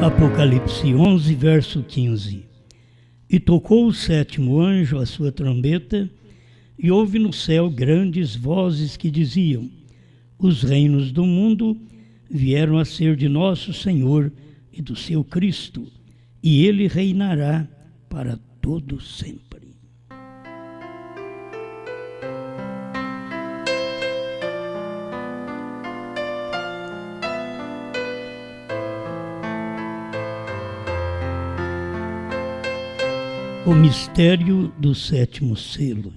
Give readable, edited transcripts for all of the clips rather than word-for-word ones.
Apocalipse 11, verso 15. E tocou o sétimo anjo a sua trombeta, e houve no céu grandes vozes que diziam: os reinos do mundo vieram a ser de nosso Senhor e do seu Cristo, e ele reinará para todo sempre. O mistério do sétimo selo.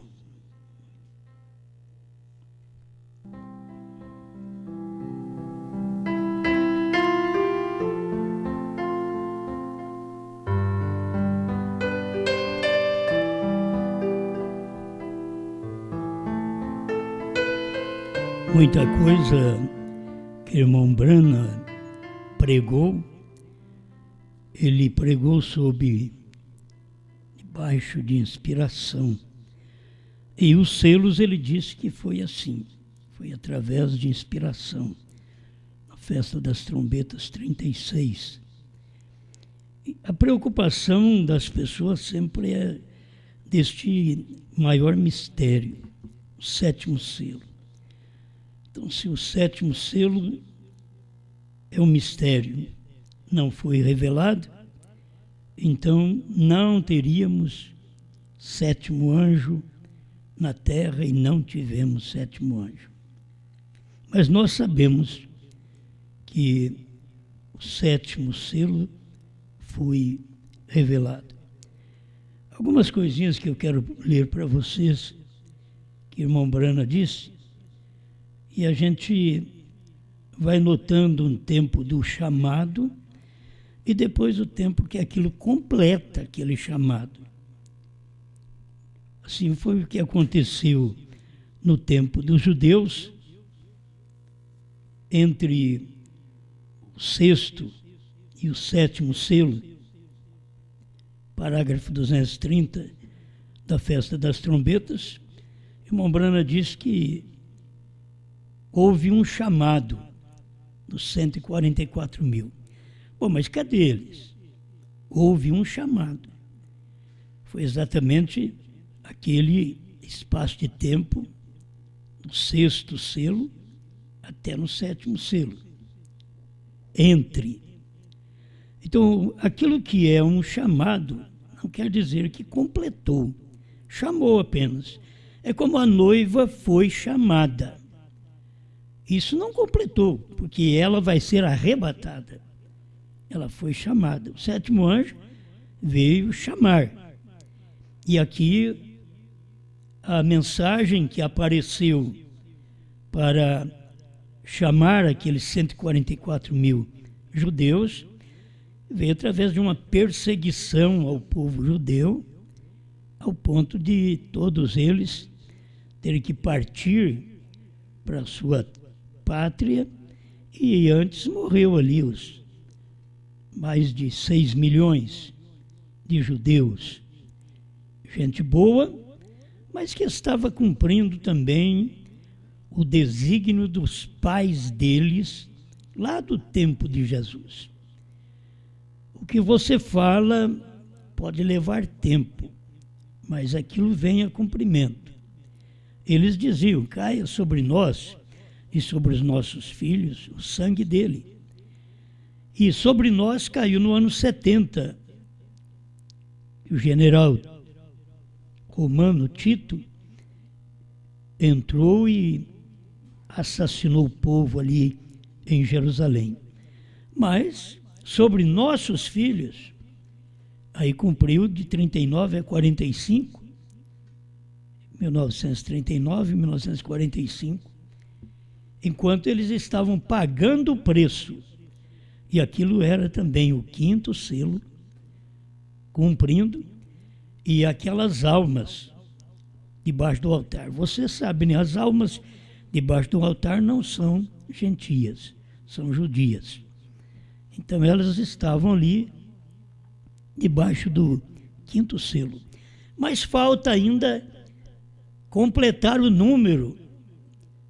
Muita coisa que o irmão Brana pregou, ele pregou sobre debaixo de inspiração. E os selos ele disse que foi assim, foi através de inspiração. Na festa das trombetas 36. E a preocupação das pessoas sempre é deste maior mistério, o sétimo selo. Então, se o sétimo selo é um mistério, não foi revelado, então não teríamos sétimo anjo na terra e não tivemos sétimo anjo. Mas nós sabemos que o sétimo selo foi revelado. Algumas coisinhas que eu quero ler para vocês, que o irmão Brana disse, e a gente vai notando um tempo do chamado e depois o tempo que aquilo completa aquele chamado. Assim foi o que aconteceu no tempo dos judeus, entre o sexto e o sétimo selo, parágrafo 230 da festa das trombetas. O irmão Brana diz que houve um chamado dos 144 mil. Bom, mas cadê eles? Houve um chamado. Foi exatamente aquele espaço de tempo do sexto selo até no sétimo selo. Entre. Então, aquilo que é um chamado não quer dizer que completou. Chamou apenas. É como a noiva foi chamada. Isso não completou, porque ela vai ser arrebatada. Ela foi chamada. O sétimo anjo veio chamar. E aqui a mensagem que apareceu para chamar aqueles 144 mil judeus veio através de uma perseguição ao povo judeu, ao ponto de todos eles terem que partir para a sua pátria, e antes morreu ali os mais de 6 milhões de judeus. Gente boa, mas que estava cumprindo também o desígnio dos pais deles lá do tempo de Jesus. O que você fala pode levar tempo, mas aquilo vem a cumprimento. Eles diziam: caia sobre nós e sobre os nossos filhos o sangue dele. E sobre nós caiu no ano 70. O general romano Tito entrou e assassinou o povo ali em Jerusalém. Mas sobre nossos filhos, aí cumpriu de 39 a 45, 1939 e 1945, enquanto eles estavam pagando o preço. E aquilo era também o quinto selo, cumprindo, e aquelas almas debaixo do altar. Você sabe, né? As almas debaixo do altar não são gentias, são judias. Então elas estavam ali debaixo do quinto selo. Mas falta ainda completar o número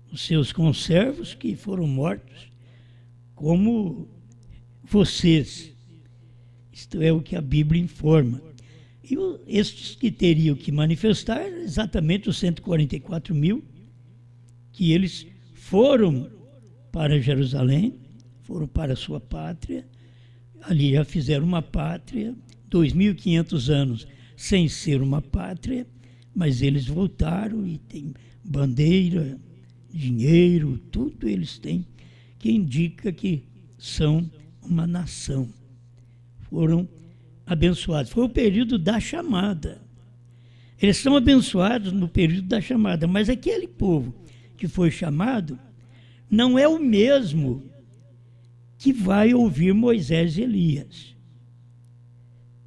dos seus conservos que foram mortos, como vocês. Isto é o que a Bíblia informa. E estes que teriam que manifestar, exatamente os 144 mil, que eles foram para Jerusalém, foram para a sua pátria, ali já fizeram uma pátria, 2.500 anos sem ser uma pátria, mas eles voltaram e tem bandeira, dinheiro, tudo eles têm, que indica que são uma nação. Foram abençoados. Foi o período da chamada. Eles são abençoados no período da chamada, mas aquele povo que foi chamado não é o mesmo que vai ouvir Moisés e Elias.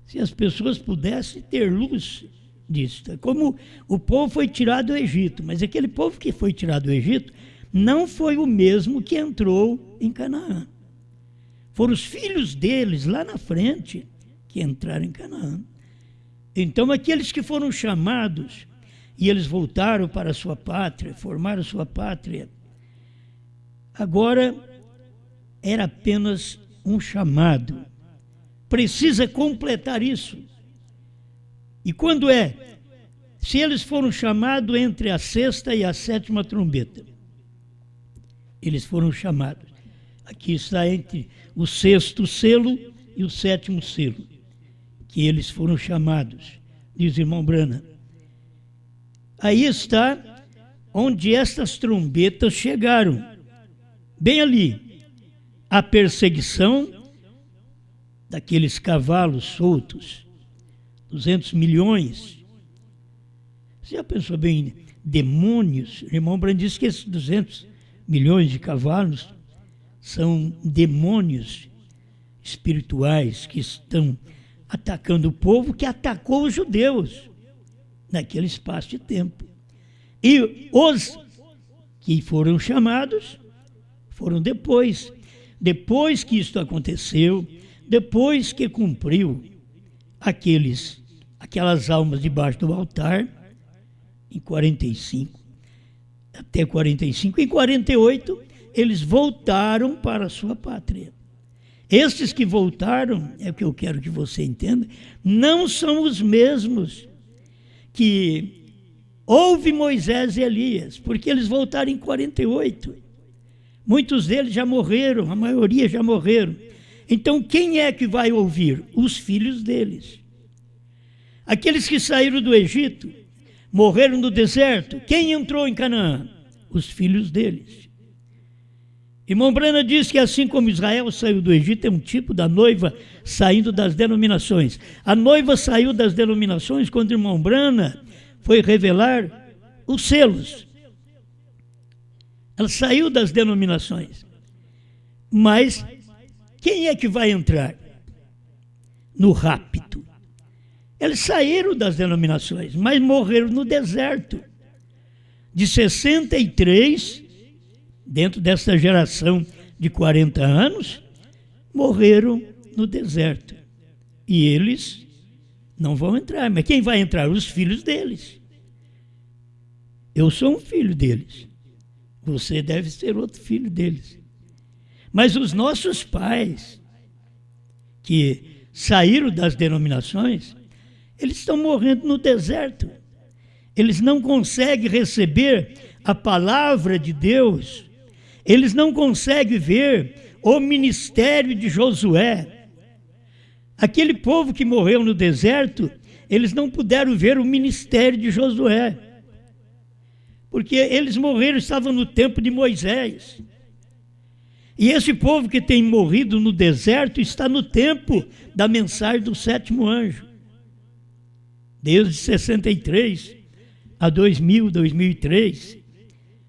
Se as pessoas pudessem ter luz disso, como o povo foi tirado do Egito, mas aquele povo que foi tirado do Egito não foi o mesmo que entrou em Canaã. Foram os filhos deles lá na frente que entraram em Canaã. Então aqueles que foram chamados e eles voltaram para a sua pátria, formaram sua pátria, agora era apenas um chamado. Precisa completar isso. E quando é? Se eles foram chamados entre a sexta e a sétima trombeta. Eles foram chamados. Aqui está entre o sexto selo e o sétimo selo, que eles foram chamados, diz o irmão Brana. Aí está onde estas trombetas chegaram, bem ali, a perseguição daqueles cavalos soltos, 200 milhões. Você já pensou bem, demônios? O irmão Brana disse que esses 200 milhões de cavalos são demônios espirituais que estão atacando o povo que atacou os judeus naquele espaço de tempo. E os que foram chamados foram depois que isto aconteceu, depois que cumpriu aquelas almas debaixo do altar, em 45, até 45, em 48, eles voltaram para a sua pátria. Estes que voltaram, é o que eu quero que você entenda, não são os mesmos que houve Moisés e Elias, porque eles voltaram em 48. Muitos deles já morreram, a maioria já morreram. Então quem é que vai ouvir? Os filhos deles. Aqueles que saíram do Egito, morreram no deserto, quem entrou em Canaã? Os filhos deles. Irmão Brana diz que assim como Israel saiu do Egito, é um tipo da noiva saindo das denominações. A noiva saiu das denominações quando o irmão Brana foi revelar os selos. Ela saiu das denominações. Mas quem é que vai entrar no rapto? Eles saíram das denominações, mas morreram no deserto. De 63, dentro dessa geração de 40 anos, morreram no deserto. E eles não vão entrar. Mas quem vai entrar? Os filhos deles. Eu sou um filho deles. Você deve ser outro filho deles. Mas os nossos pais, que saíram das denominações, eles estão morrendo no deserto. Eles não conseguem receber a palavra de Deus. Eles não conseguem ver o ministério de Josué. Aquele povo que morreu no deserto, eles não puderam ver o ministério de Josué. Porque eles morreram, estavam no tempo de Moisés. E esse povo que tem morrido no deserto está no tempo da mensagem do sétimo anjo. Desde 63 a 2000, 2003,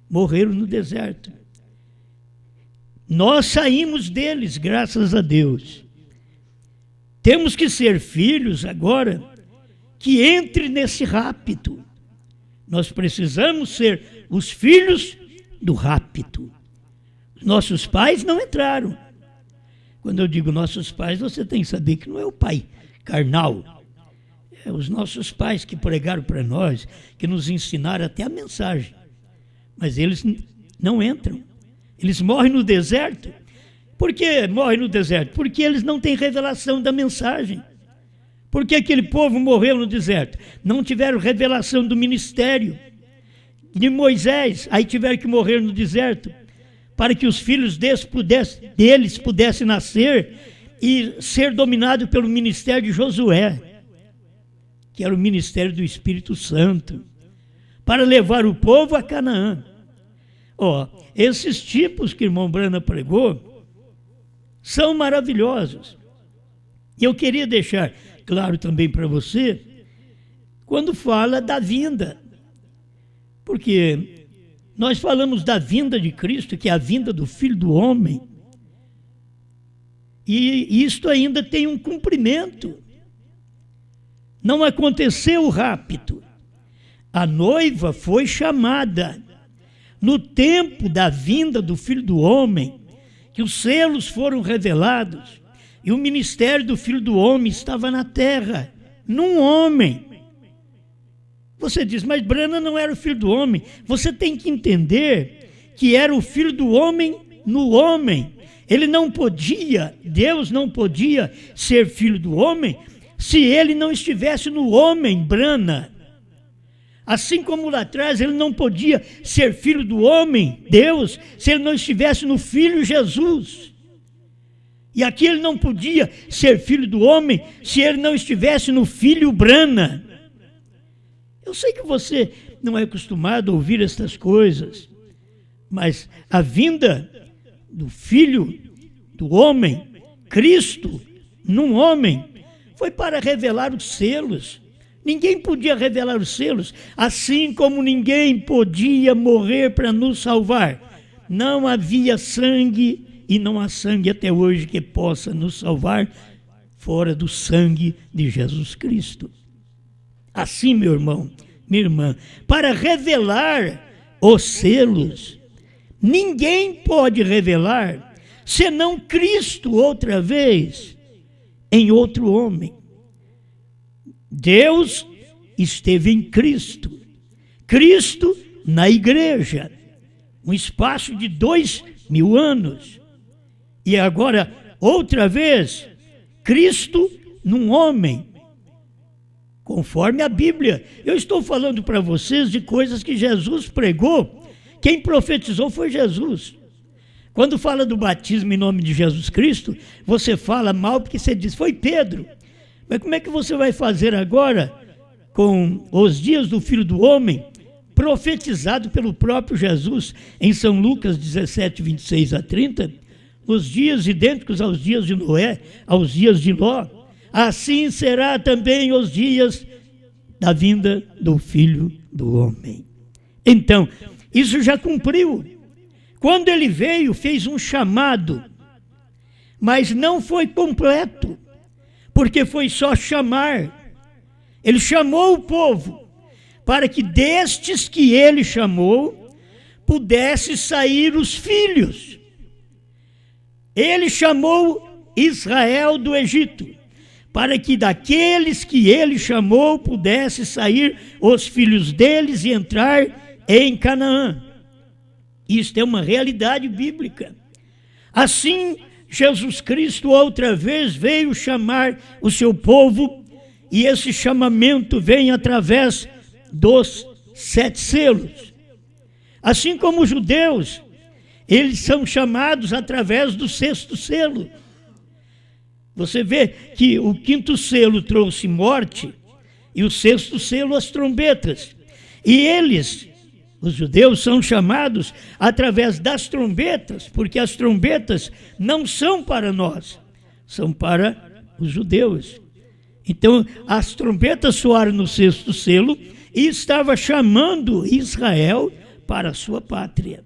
morreram no deserto. Nós saímos deles, graças a Deus. Temos que ser filhos agora que entre nesse rapto. Nós precisamos ser os filhos do rapto. Nossos pais não entraram. Quando eu digo nossos pais, você tem que saber que não é o pai carnal. Os nossos pais que pregaram para nós, que nos ensinaram até a mensagem, mas eles não entram. Eles morrem no deserto. Por que morrem no deserto? Porque eles não têm revelação da mensagem. Por que aquele povo morreu no deserto? Não tiveram revelação do ministério de Moisés, aí tiveram que morrer no deserto, para que os filhos deles pudessem nascer e ser dominados pelo ministério de Josué, que era o ministério do Espírito Santo, para levar o povo a Canaã. Esses tipos que o irmão Brana pregou são maravilhosos. E eu queria deixar claro também para você, quando fala da vinda, porque nós falamos da vinda de Cristo, que é a vinda do Filho do Homem, e isto ainda tem um cumprimento. Não aconteceu rápido. A noiva foi chamada no tempo da vinda do Filho do Homem, que os selos foram revelados, e o ministério do Filho do Homem estava na terra, num homem. Você diz, mas Brana não era o Filho do Homem. Você tem que entender que era o Filho do Homem no homem. Ele não podia, Deus não podia ser Filho do Homem se ele não estivesse no homem, Brana. Assim como lá atrás ele não podia ser Filho do Homem, Deus, se ele não estivesse no Filho Jesus. E aqui ele não podia ser Filho do Homem se ele não estivesse no Filho Brana. Eu sei que você não é acostumado a ouvir estas coisas, mas a vinda do Filho do Homem, Cristo, num homem, foi para revelar os selos. Ninguém podia revelar os selos, assim como ninguém podia morrer para nos salvar. Não havia sangue, e não há sangue até hoje que possa nos salvar fora do sangue de Jesus Cristo. Assim, meu irmão, minha irmã, para revelar os selos, ninguém pode revelar senão Cristo outra vez em outro homem. Deus esteve em Cristo, Cristo na igreja, um espaço de 2000 anos. E agora, outra vez, Cristo num homem, conforme a Bíblia. Eu estou falando para vocês de coisas que Jesus pregou. Quem profetizou foi Jesus. Quando fala do batismo em nome de Jesus Cristo, você fala mal porque você diz, foi Pedro. Mas como é que você vai fazer agora com os dias do Filho do Homem, profetizado pelo próprio Jesus em São Lucas 17, 26 a 30, os dias idênticos aos dias de Noé, aos dias de Ló, assim será também os dias da vinda do Filho do Homem. Então, isso já cumpriu. Quando ele veio, fez um chamado, mas não foi completo, porque foi só chamar. Ele chamou o povo para que destes que ele chamou, pudesse sair os filhos. Ele chamou Israel do Egito, para que daqueles que ele chamou pudesse sair os filhos deles e entrar em Canaã. Isto é uma realidade bíblica. Assim, Jesus Cristo outra vez veio chamar o seu povo, e esse chamamento vem através dos 7 selos. Assim como os judeus, eles são chamados através do 6º selo. Você vê que o 5º selo trouxe morte e o 6º selo as trombetas. E eles, os judeus, são chamados através das trombetas, porque as trombetas não são para nós, são para os judeus. Então, as trombetas soaram no 6º selo e estava chamando Israel para a sua pátria.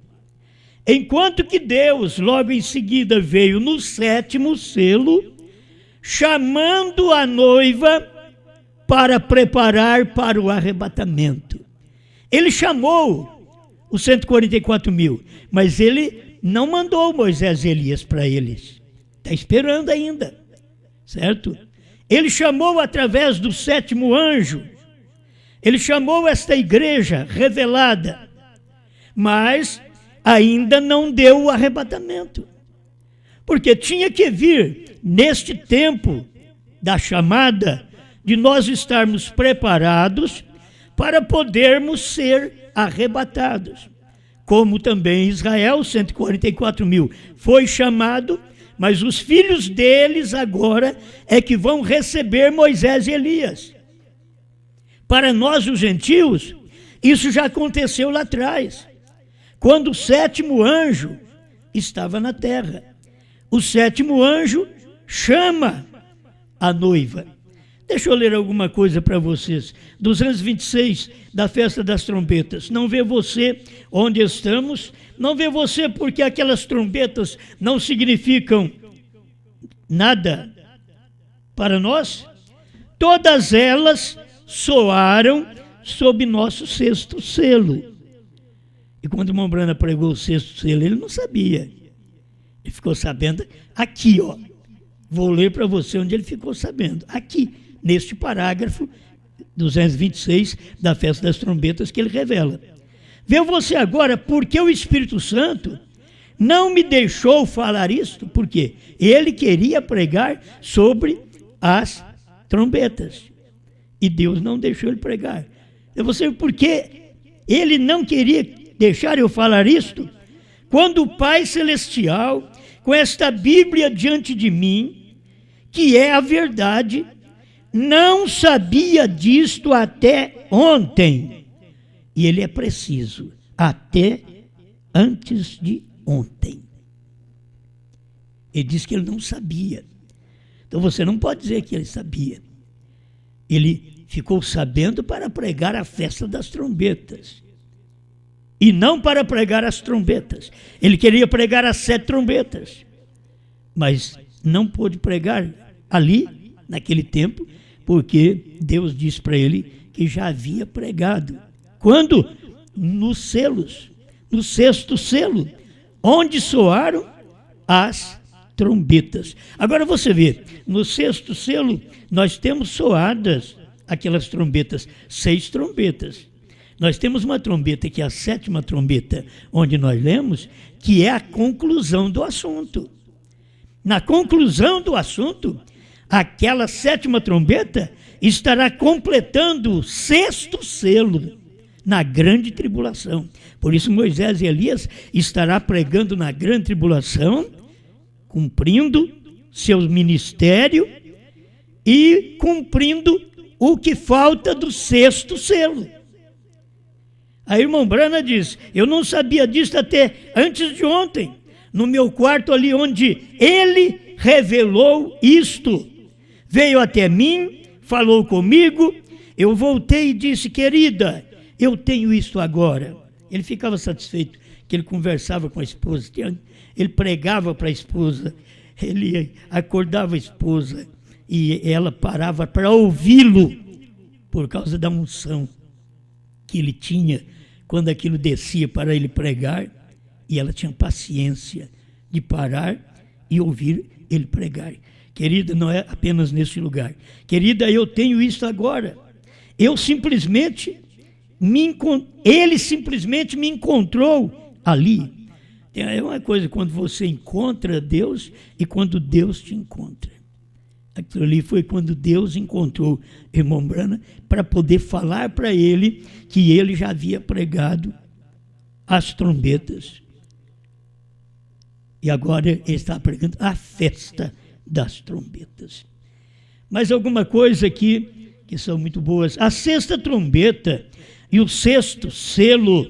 Enquanto que Deus, logo em seguida, veio no 7º selo, chamando a noiva para preparar para o arrebatamento. Ele chamou os 144 mil, mas ele não mandou Moisés e Elias para eles. Está esperando ainda, certo? Ele chamou através do sétimo anjo, ele chamou esta igreja revelada, mas ainda não deu o arrebatamento, porque tinha que vir neste tempo da chamada, de nós estarmos preparados para podermos ser arrebatados. Como também Israel, 144 mil, foi chamado, mas os filhos deles agora é que vão receber Moisés e Elias. Para nós, os gentios, isso já aconteceu lá atrás, quando o sétimo anjo estava na terra. O sétimo anjo chama a noiva. Deixa eu ler alguma coisa para vocês. 226 da festa das trombetas. Não vê você onde estamos, não vê você porque aquelas trombetas não significam nada para nós. Todas elas soaram sob nosso sexto selo. E quando o Mombrana pregou o sexto selo, ele não sabia. Ele ficou sabendo aqui, ó. Vou ler para você onde ele ficou sabendo. Aqui, neste parágrafo 226 da festa das trombetas, que ele revela. Vê você agora porque o Espírito Santo não me deixou falar isto, porque ele queria pregar sobre as trombetas. E Deus não deixou ele pregar. Vê você porque ele não queria deixar eu falar isto, quando o Pai Celestial, com esta Bíblia diante de mim, que é a verdade, não sabia disto até ontem. E ele é preciso, até antes de ontem. Ele diz que ele não sabia. Então você não pode dizer que ele sabia. Ele ficou sabendo para pregar a festa das trombetas. E não para pregar as trombetas. Ele queria pregar as 7 trombetas. Mas não pôde pregar ali, naquele tempo, porque Deus disse para ele que já havia pregado. Quando? Nos selos, no sexto selo, onde soaram as trombetas. Agora você vê, no sexto selo nós temos soadas aquelas trombetas, 6 trombetas. Nós temos uma trombeta que é a 7ª trombeta, onde nós lemos, que é a conclusão do assunto. Na conclusão do assunto, aquela 7ª trombeta estará completando o 6º selo na grande tribulação. Por isso Moisés e Elias estará pregando na grande tribulação, cumprindo seu ministério e cumprindo o que falta do 6º selo. A irmã Brana diz, eu não sabia disso até antes de ontem, no meu quarto ali onde ele revelou isto. Veio até mim, falou comigo, eu voltei e disse, querida, eu tenho isto agora. Ele ficava satisfeito que ele conversava com a esposa, ele pregava para a esposa, ele acordava a esposa e ela parava para ouvi-lo por causa da unção que ele tinha quando aquilo descia para ele pregar, e ela tinha paciência de parar e ouvir ele pregar. Querida, não é apenas nesse lugar. Querida, eu tenho isso agora. Ele simplesmente me encontrou ali. É uma coisa quando você encontra Deus e quando Deus te encontra. Aquilo ali foi quando Deus encontrou irmão Brana para poder falar para ele que ele já havia pregado as trombetas. E agora ele está pregando a festa das trombetas. Mas alguma coisa aqui que são muito boas. A 6ª trombeta e o 6º selo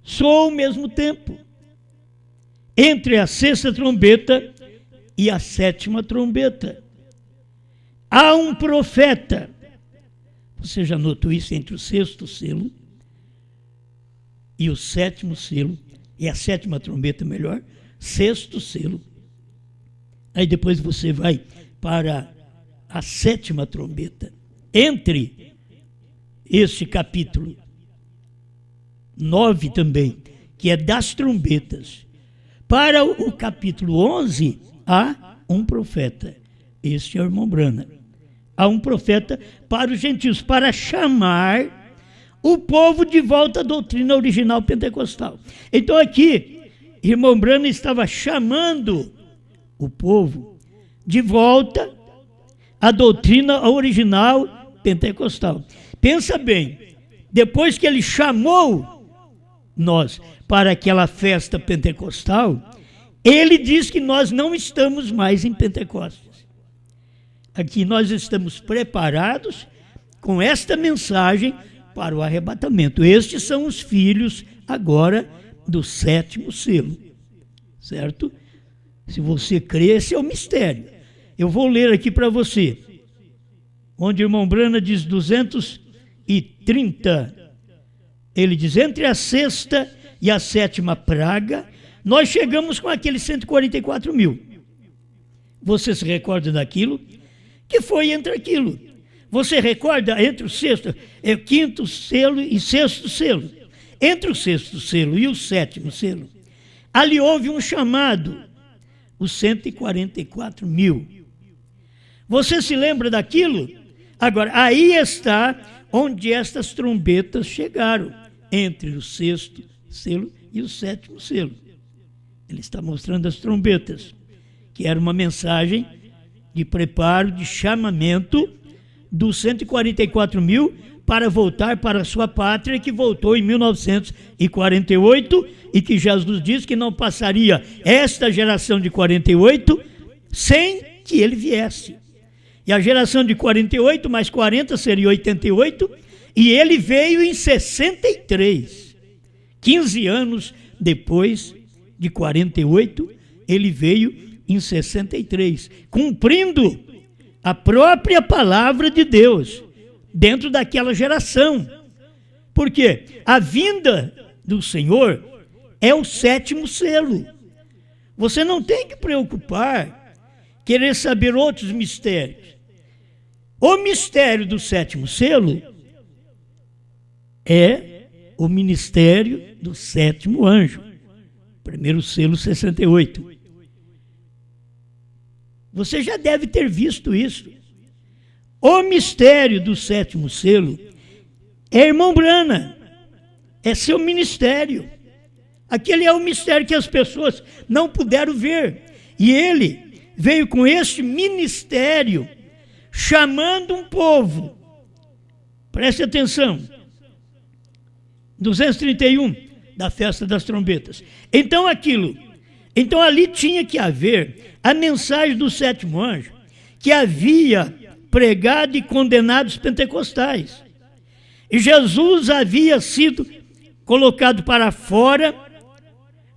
soam ao mesmo tempo. Entre a 6ª trombeta e a 7ª trombeta. Há um profeta. Você já notou isso entre o 6º selo e o 7º selo, e a 7ª trombeta melhor, 6º selo. Aí depois você vai para a 7ª trombeta. Entre este capítulo 9 também, que é das trombetas, para o capítulo 11, há um profeta. Este é o irmão Branham. Há um profeta para os gentios, para chamar o povo de volta à doutrina original pentecostal. Então aqui, irmão Branham estava chamando o povo de volta à doutrina original pentecostal. Pensa bem, depois que ele chamou nós para aquela festa pentecostal, ele diz que nós não estamos mais em Pentecostes. Aqui nós estamos preparados com esta mensagem para o arrebatamento. Estes são os filhos agora do 7º selo, certo? Se você crê, esse é o mistério. Eu vou ler aqui para você, onde o irmão Branham diz 230, ele diz, entre a 6ª e a 7ª praga, nós chegamos com aqueles 144 mil. Você se recorda daquilo? Que foi entre aquilo. Você recorda entre o 5º selo e 6º selo? Entre o 6º selo e o 7º selo, ali houve um chamado, os 144 mil. Você se lembra daquilo? Agora, aí está onde estas trombetas chegaram, entre o 6º selo e o 7º selo. Ele está mostrando as trombetas, que era uma mensagem de preparo, de chamamento dos 144 mil para voltar para a sua pátria, que voltou em 1948 e que Jesus disse que não passaria esta geração de 48 sem que ele viesse. E a geração de 48 mais 40 seria 88, e ele veio em 63. 15 anos depois de 48, ele veio em 63, cumprindo a própria palavra de Deus dentro daquela geração. Porque a vinda do Senhor é o 7º selo. Você não tem que preocupar, querer saber outros mistérios. O mistério do 7º selo é o ministério do 7º anjo. Primeiro selo, 68. Você já deve ter visto isso. O mistério do 7º selo é irmão Branham, é seu ministério. Aquele é o mistério que as pessoas não puderam ver. E ele veio com este ministério, chamando um povo. Preste atenção. 231 da festa das trombetas. Então ali tinha que haver a mensagem do 7º anjo, que havia pregado e condenado os pentecostais. E Jesus havia sido colocado para fora,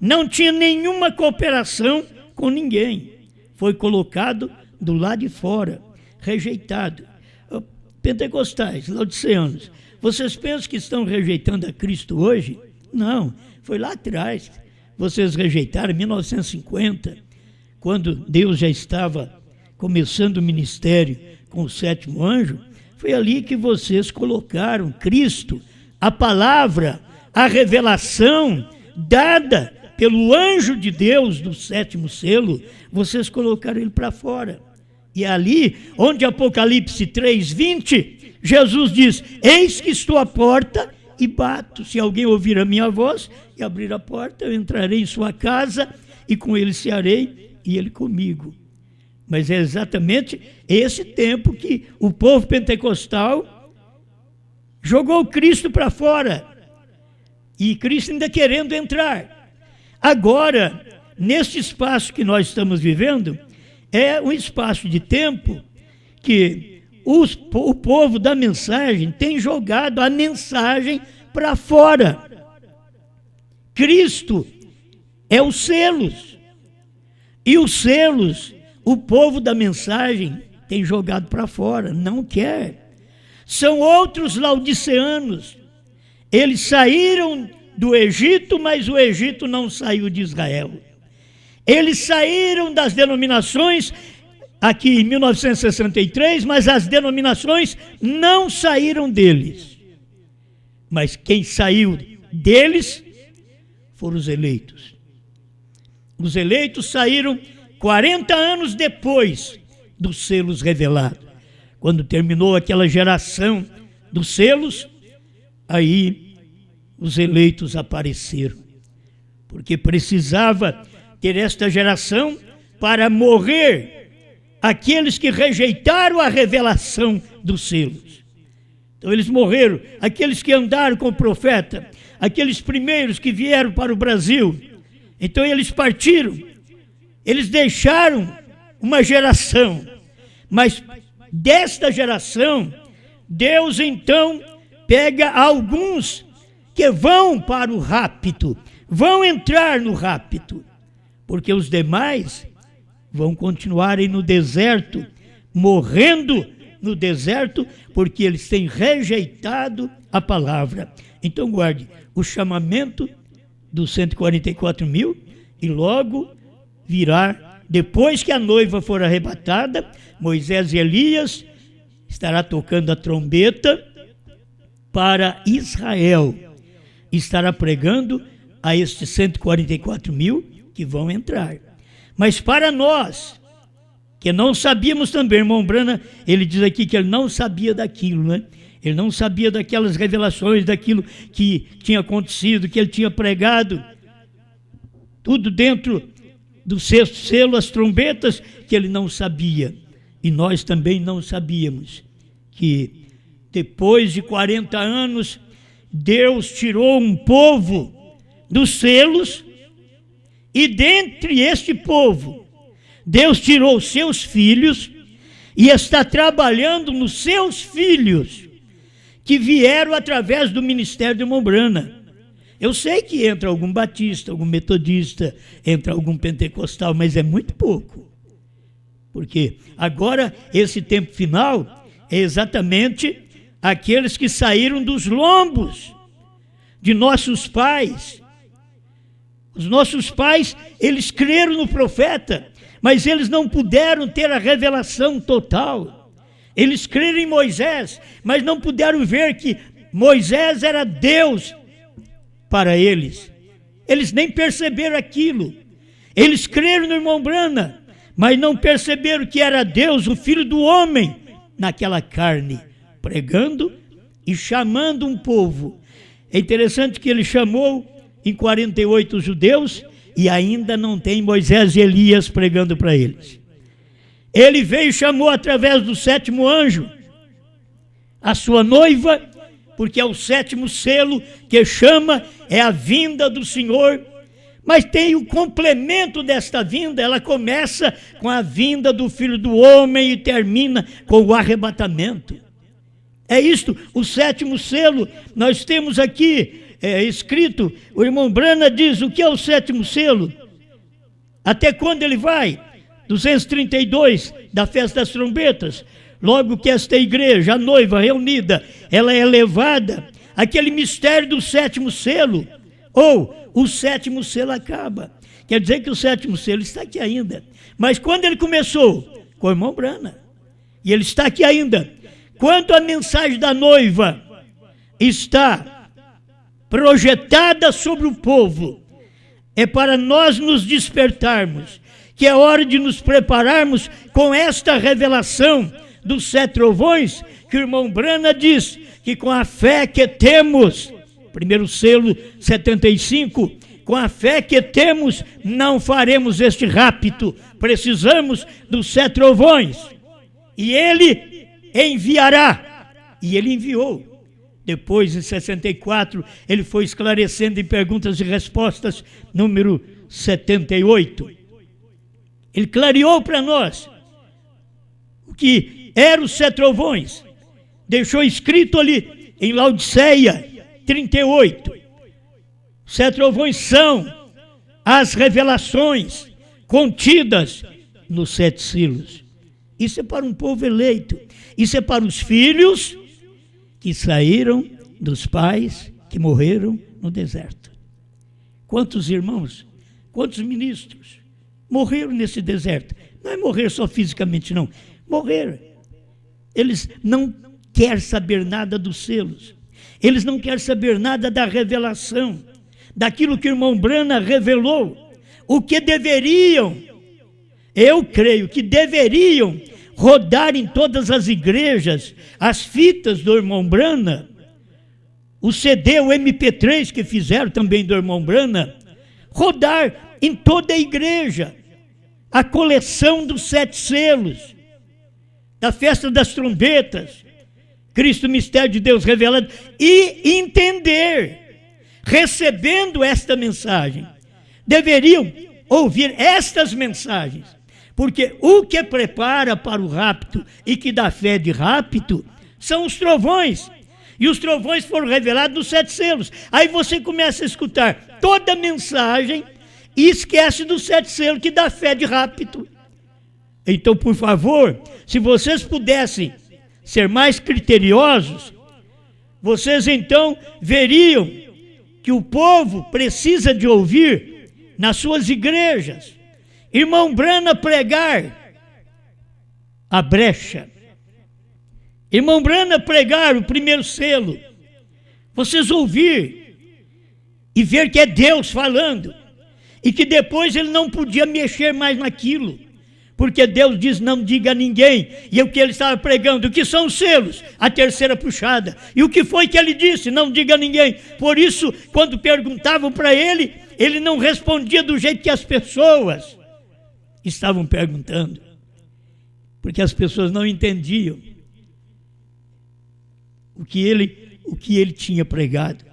não tinha nenhuma cooperação com ninguém. Foi colocado do lado de fora, rejeitado. Pentecostais, laodiceanos, vocês pensam que estão rejeitando a Cristo hoje? Não, foi lá atrás. Vocês rejeitaram em 1950, quando Deus já estava começando o ministério com o 7º anjo. Foi ali que vocês colocaram Cristo, a palavra, a revelação dada pelo anjo de Deus do 7º selo, vocês colocaram ele para fora. E ali, onde Apocalipse 3:20, Jesus diz, eis que estou à porta e bato. Se alguém ouvir a minha voz e abrir a porta, eu entrarei em sua casa e com ele cearei e ele comigo. Mas é exatamente esse tempo que o povo pentecostal jogou Cristo para fora. E Cristo ainda querendo entrar. Agora, neste espaço que nós estamos vivendo, é um espaço de tempo que o povo da mensagem tem jogado a mensagem para fora. Cristo é os selos. E os selos, o povo da mensagem tem jogado para fora, não quer. São outros laodiceanos. Eles saíram do Egito, mas o Egito não saiu de Israel. Eles saíram das denominações aqui em 1963, mas as denominações não saíram deles. Mas quem saiu deles foram os eleitos. Os eleitos saíram 40 anos depois dos selos revelados. Quando terminou aquela geração dos selos, aí os eleitos apareceram, porque precisava ter esta geração para morrer aqueles que rejeitaram a revelação dos selos. Então eles morreram, aqueles que andaram com o profeta, aqueles primeiros que vieram para o Brasil. Então eles partiram, eles deixaram uma geração, mas desta geração, Deus então pega alguns que vão para o rapto, vão entrar no rapto, porque os demais vão continuarem no deserto, morrendo no deserto, porque eles têm rejeitado a palavra. Então guarde o chamamento dos 144 mil e logo virá, depois que a noiva for arrebatada, Moisés e Elias estará tocando a trombeta para Israel, estará pregando a estes 144 mil que vão entrar. Mas para nós, que não sabíamos também, irmão Branham, ele diz aqui que ele não sabia daquilo, né? Ele não sabia daquelas revelações, daquilo que tinha acontecido, que ele tinha pregado, tudo dentro do sexto selo, as trombetas, que ele não sabia. E nós também não sabíamos que depois de 40 anos, Deus tirou um povo dos selos, e dentre este povo, Deus tirou seus filhos e está trabalhando nos seus filhos, que vieram através do ministério de irmão Branham. Eu sei que entra algum batista, algum metodista, entra algum pentecostal, mas é muito pouco. Porque agora, esse tempo final, é exatamente aqueles que saíram dos lombos de nossos pais. Os nossos pais, eles creram no profeta, mas eles não puderam ter a revelação total. Eles creram em Moisés, mas não puderam ver que Moisés era Deus para eles. Eles nem perceberam aquilo. Eles creram no irmão Branham, mas não perceberam que era Deus, o Filho do homem, naquela carne, pregando e chamando um povo. É interessante que ele chamou em 48 judeus e ainda não tem Moisés e Elias pregando para eles. Ele veio e chamou através do sétimo anjo a sua noiva, porque é o sétimo selo que chama, é a vinda do Senhor. Mas tem o complemento desta vinda, ela começa com a vinda do Filho do Homem e termina com o arrebatamento. É isto, o sétimo selo. Nós temos aqui escrito, o irmão Branham diz o que é o sétimo selo, até quando ele vai, 232 da festa das trombetas, logo que esta igreja, a noiva reunida, ela é levada, aquele mistério do sétimo selo, ou o sétimo selo acaba, quer dizer que o sétimo selo está aqui ainda, mas quando ele começou? Com o irmão Branham, e ele está aqui ainda. Quando a mensagem da noiva está projetada sobre o povo, é para nós nos despertarmos, que é hora de nos prepararmos com esta revelação dos 7 trovões, que o irmão Branham diz que com a fé que temos, primeiro selo 75, com a fé que temos, não faremos este rapto, precisamos dos 7 trovões, e ele enviará, e ele enviou. Depois, em 64, ele foi esclarecendo em perguntas e respostas, número 78. Ele clareou para nós o que eram os 7 trovões. Deixou escrito ali em Laodiceia 38. 7 trovões são as revelações contidas nos 7 selos. Isso é para um povo eleito. Isso é para os filhos que saíram dos pais que morreram no deserto. Quantos irmãos, quantos ministros morreram nesse deserto? Não é morrer só fisicamente, não. Morreram. Eles não querem saber nada dos selos. Eles não querem saber nada da revelação, daquilo que o irmão Branham revelou. O que deveriam, eu creio que deveriam rodar em todas as igrejas as fitas do irmão Brana, o CD, o MP3 que fizeram também do irmão Brana, rodar em toda a igreja a coleção dos 7 selos, da festa das trombetas, Cristo, mistério de Deus revelado, e entender, recebendo esta mensagem, deveriam ouvir estas mensagens, porque o que prepara para o rapto e que dá fé de rapto são os trovões, e os trovões foram revelados nos 7 selos. Aí você começa a escutar toda a mensagem e esquece dos 7 selos que dá fé de rapto. Então, por favor, se vocês pudessem ser mais criteriosos, vocês então veriam que o povo precisa de ouvir nas suas igrejas irmão Brana pregar a brecha, irmão Brana pregar o primeiro selo, vocês ouvir e ver que é Deus falando, e que depois ele não podia mexer mais naquilo, porque Deus diz: não diga a ninguém. E o que ele estava pregando, o que são os selos? A terceira puxada. E o que foi que ele disse? Não diga a ninguém. Por isso, quando perguntavam para ele, ele não respondia do jeito que as pessoas estavam perguntando, porque as pessoas não entendiam o que ele tinha pregado.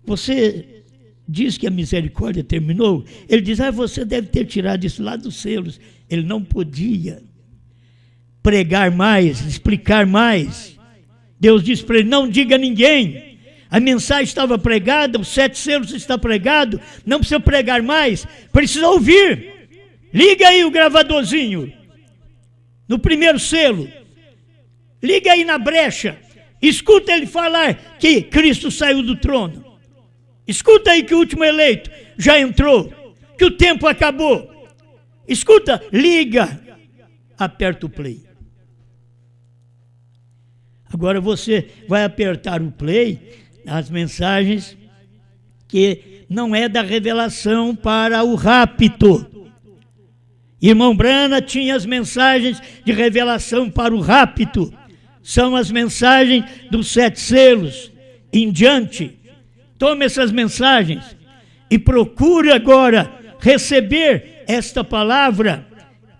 Você diz que a misericórdia terminou, ele diz: você deve ter tirado isso lá dos selos. Ele não podia pregar mais, explicar mais. Deus disse para ele: não diga a ninguém. A mensagem estava pregada, os 7 selos está pregado, não precisa pregar mais, precisa ouvir. Liga aí o gravadorzinho no primeiro selo, liga aí na brecha, escuta ele falar que Cristo saiu do trono. Escuta aí que o último eleito já entrou, que o tempo acabou. Escuta, liga, aperta o play. Agora você vai apertar o play nas mensagens que não é da revelação para o rapto. Irmão Brana tinha as mensagens de revelação para o rapto. São as mensagens dos 7 selos em diante. Tome essas mensagens e procure agora receber esta palavra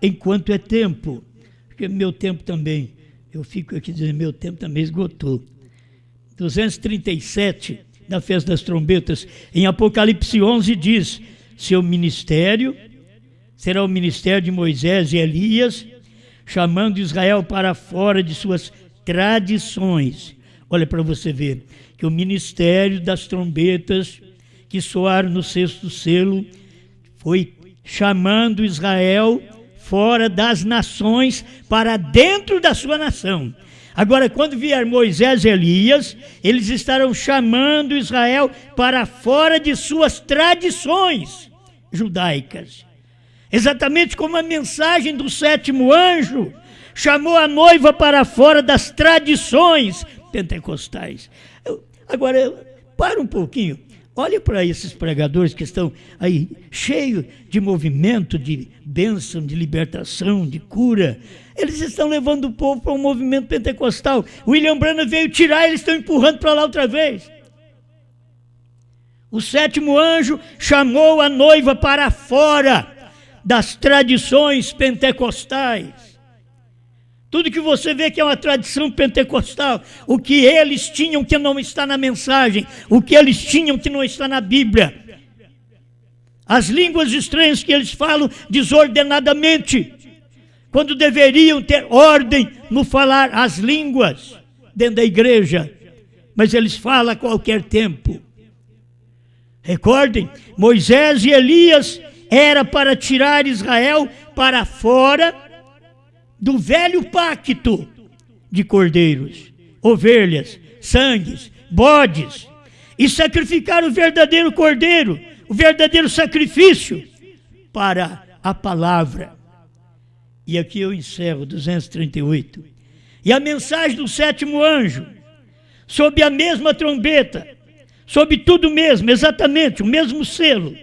enquanto é tempo. Porque meu tempo também, eu fico aqui dizendo, meu tempo também esgotou. 237 da festa das trombetas, em Apocalipse 11 diz: seu ministério será o ministério de Moisés e Elias, chamando Israel para fora de suas tradições. Olha para você ver que o ministério das trombetas que soaram no 6º selo foi chamando Israel fora das nações para dentro da sua nação. Agora, quando vier Moisés e Elias, eles estarão chamando Israel para fora de suas tradições judaicas. Exatamente como a mensagem do 7º anjo chamou a noiva para fora das tradições pentecostais. Agora, para um pouquinho, olha para esses pregadores que estão aí cheios de movimento, de bênção, de libertação, de cura. Eles estão levando o povo para um movimento pentecostal. William Branham veio tirar, eles estão empurrando para lá outra vez. O 7º anjo chamou a noiva para fora das tradições pentecostais. Tudo que você vê que é uma tradição pentecostal, o que eles tinham que não está na mensagem, o que eles tinham que não está na Bíblia. As línguas estranhas que eles falam desordenadamente, quando deveriam ter ordem no falar as línguas dentro da igreja, mas eles falam a qualquer tempo. Recordem, Moisés e Elias era para tirar Israel para fora do velho pacto de cordeiros, ovelhas, sangues, bodes, e sacrificar o verdadeiro cordeiro, o verdadeiro sacrifício para a palavra. E aqui eu encerro, 238. E a mensagem do 7º anjo, sob a mesma trombeta, sob tudo mesmo, exatamente, o mesmo selo,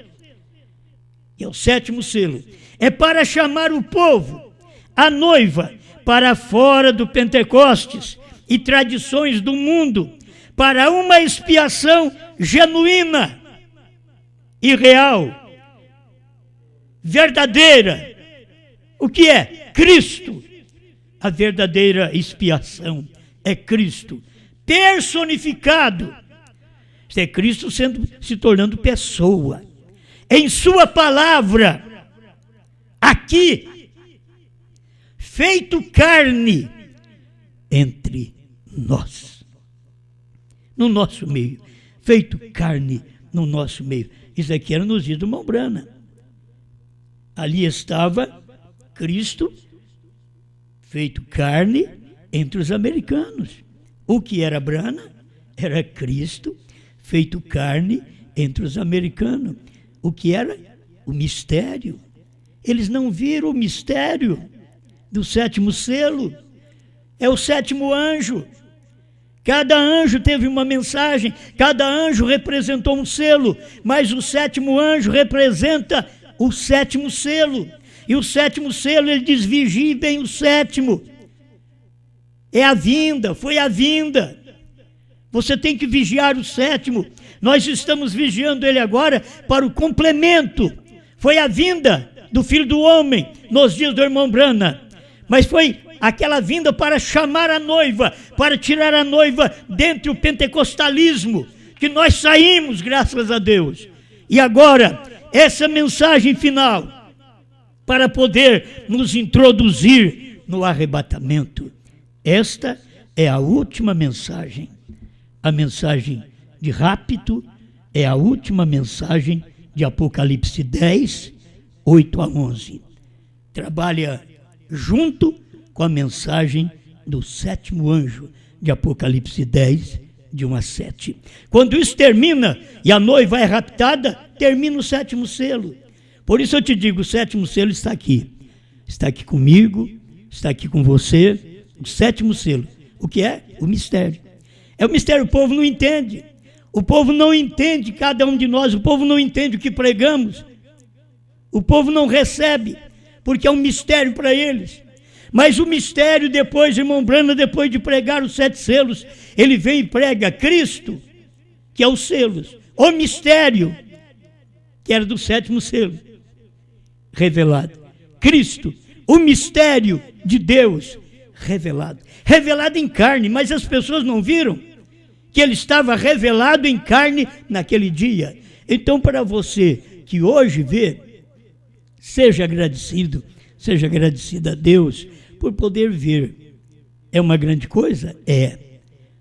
e é o 7º selo, é para chamar o povo, a noiva, para fora do Pentecostes e tradições do mundo, para uma expiação genuína e real, verdadeira. O que é? Cristo. A verdadeira expiação é Cristo personificado. Isso é Cristo se tornando pessoa. Em sua palavra, aqui, feito carne entre nós. No nosso meio. Feito carne no nosso meio. Isso aqui era nos dias do Mombrana. Ali estava Cristo feito carne entre os americanos. O que era Brana? Era Cristo feito carne entre os americanos. O que era? O mistério. Eles não viram o mistério do sétimo selo. É o sétimo anjo. Cada anjo teve uma mensagem, cada anjo representou um selo, mas o sétimo anjo representa o sétimo selo. E o sétimo selo, ele diz, vigie bem o sétimo. É a vinda, foi a vinda. Você tem que vigiar o sétimo. Nós estamos vigiando ele agora para o complemento. Foi a vinda do Filho do Homem nos dias do irmão Brana. Mas foi aquela vinda para chamar a noiva, para tirar a noiva dentre o pentecostalismo, que nós saímos, graças a Deus. E agora, essa mensagem final, para poder nos introduzir no arrebatamento. Esta é a última mensagem. A mensagem de rapto é a última mensagem de Apocalipse 10, 8 a 11. Trabalha junto com a mensagem do sétimo anjo de Apocalipse 10, de 1 a 7. Quando isso termina e a noiva é raptada, termina o sétimo selo. Por isso eu te digo, o sétimo selo está aqui. Está aqui comigo, está aqui com você. O sétimo selo. O que é? O mistério. É o mistério, o povo não entende. O povo não entende, cada um de nós, o povo não entende o que pregamos. O povo não recebe, porque é um mistério para eles. Mas o mistério depois, irmão Brana, depois de pregar os 7 selos, ele vem e prega Cristo, que é os selos. O mistério, que era do 7º selo, revelado. Cristo, o mistério de Deus, revelado. Revelado em carne, mas as pessoas não viram que ele estava revelado em carne naquele dia. Então, para você que hoje vê, seja agradecido, seja agradecida a Deus por poder ver. É uma grande coisa? É.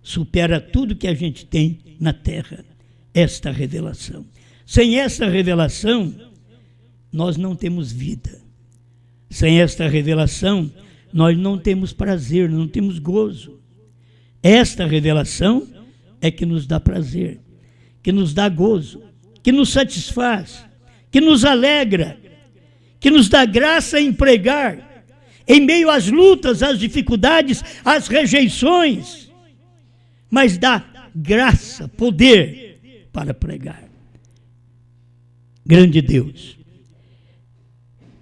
Supera tudo que a gente tem na terra, esta revelação. Sem esta revelação, nós não temos vida. Sem esta revelação, nós não temos prazer, não temos gozo. Esta revelação é que nos dá prazer, que nos dá gozo, que nos satisfaz, que nos alegra, que nos dá graça em pregar, em meio às lutas, às dificuldades, às rejeições, mas dá graça, poder para pregar. Grande Deus,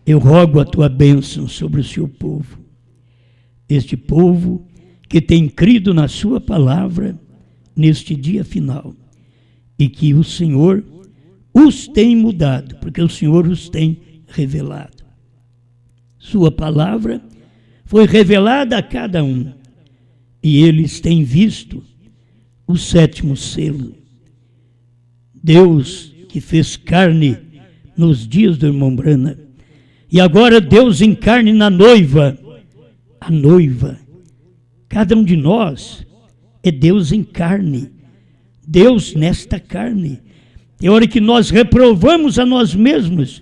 eu rogo a tua bênção sobre o seu povo, este povo que tem crido na sua palavra neste dia final, e que o Senhor os tem mudado, porque o Senhor os tem revelado. Sua palavra foi revelada a cada um, e eles têm visto o 7º selo. Deus que fez carne nos dias do irmão Brana, e agora Deus em carne na noiva. A noiva, cada um de nós é Deus em carne, Deus nesta carne. É hora que nós reprovamos a nós mesmos,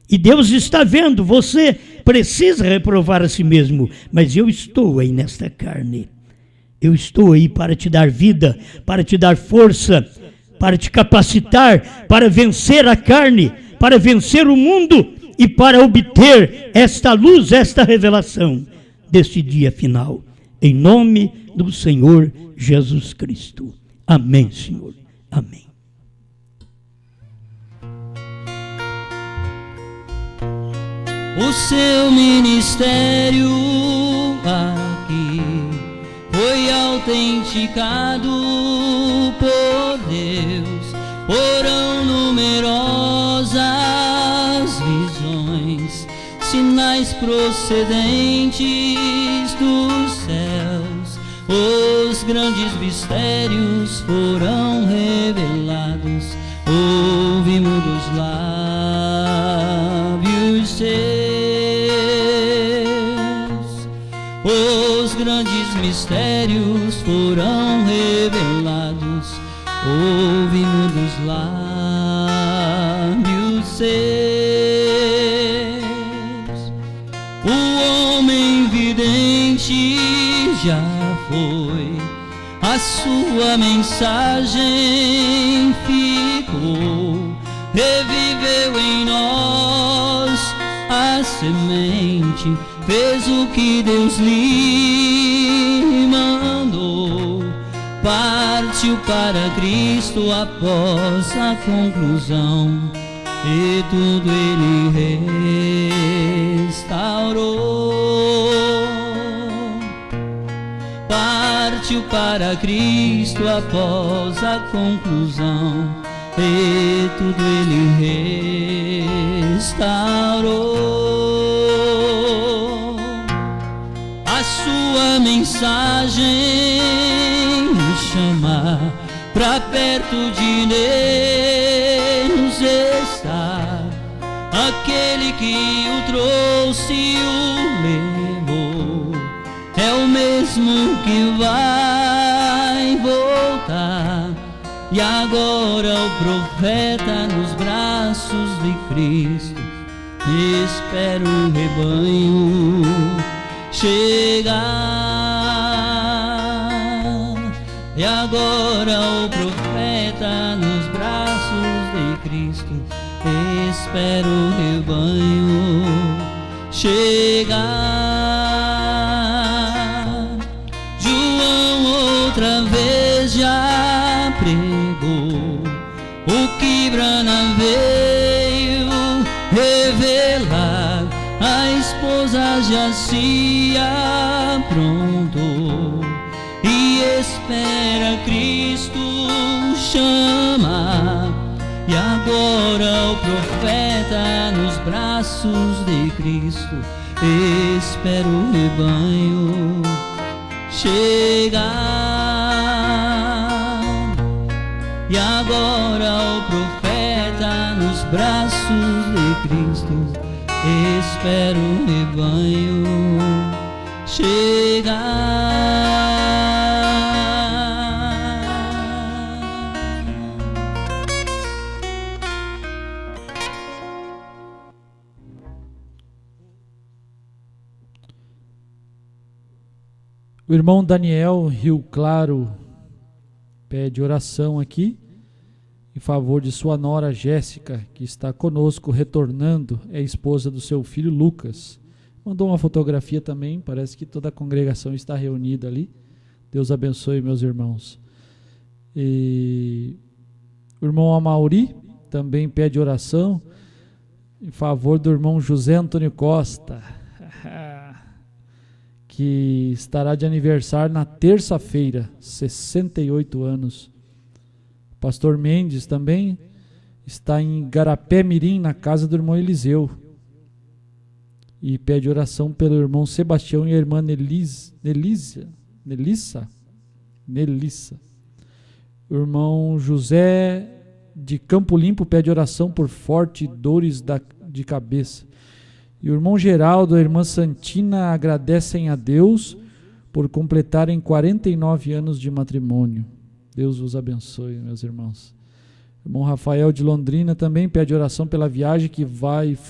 e Deus está vendo, você precisa reprovar a si mesmo, mas eu estou aí nesta carne, eu estou aí para te dar vida, para te dar força, para te capacitar, para vencer a carne, para vencer o mundo e para obter esta luz, esta revelação deste dia final, em nome do Senhor Jesus Cristo. Amém, Senhor. Amém. O seu ministério aqui foi autenticado por Deus. Foram numerosas visões, sinais procedentes dos céus. Os grandes mistérios foram revelados. Ouvimos dos lábios seus. Os grandes mistérios foram revelados. Ouvimos dos lábios seus. O homem vidente já foi, a sua mensagem ficou, reviveu em nós a semente, fez o que Deus lhe mandou, partiu para Cristo após a conclusão, e tudo Ele restaurou. Partiu para Cristo após a conclusão, e tudo Ele restaurou. A sua mensagem nos chama pra perto de Deus está. Aquele que o trouxe e o levou é o mesmo que vai voltar. E agora o profeta nos braços de Cristo espera o rebanho chegar. E agora o profeta nos braços de Cristo espera o rebanho chegar. João outra vez já pregou o que Branham veio revelar. A esposa já se aprontou e espera Cristo chamar. E agora o profeta nos braços de Cristo espera o rebanho chegar. E agora o profeta nos braços de Cristo espera o rebanho chegar. O irmão Daniel Rio Claro pede oração aqui em favor de sua nora Jéssica, que está conosco retornando, é esposa do seu filho Lucas. Mandou uma fotografia também, parece que toda a congregação está reunida ali. Deus abençoe, meus irmãos. E o irmão Amauri também pede oração em favor do irmão José Antônio Costa, que estará de aniversário na terça-feira, 68 anos. O pastor Mendes também está em Garapé Mirim, na casa do irmão Eliseu. E pede oração pelo irmão Sebastião e a irmã Nelissa. O irmão José de Campo Limpo pede oração por fortes dores de cabeça. E o irmão Geraldo e a irmã Santina agradecem a Deus por completarem 49 anos de matrimônio. Deus vos abençoe, meus irmãos. O irmão Rafael de Londrina também pede oração pela viagem que vamos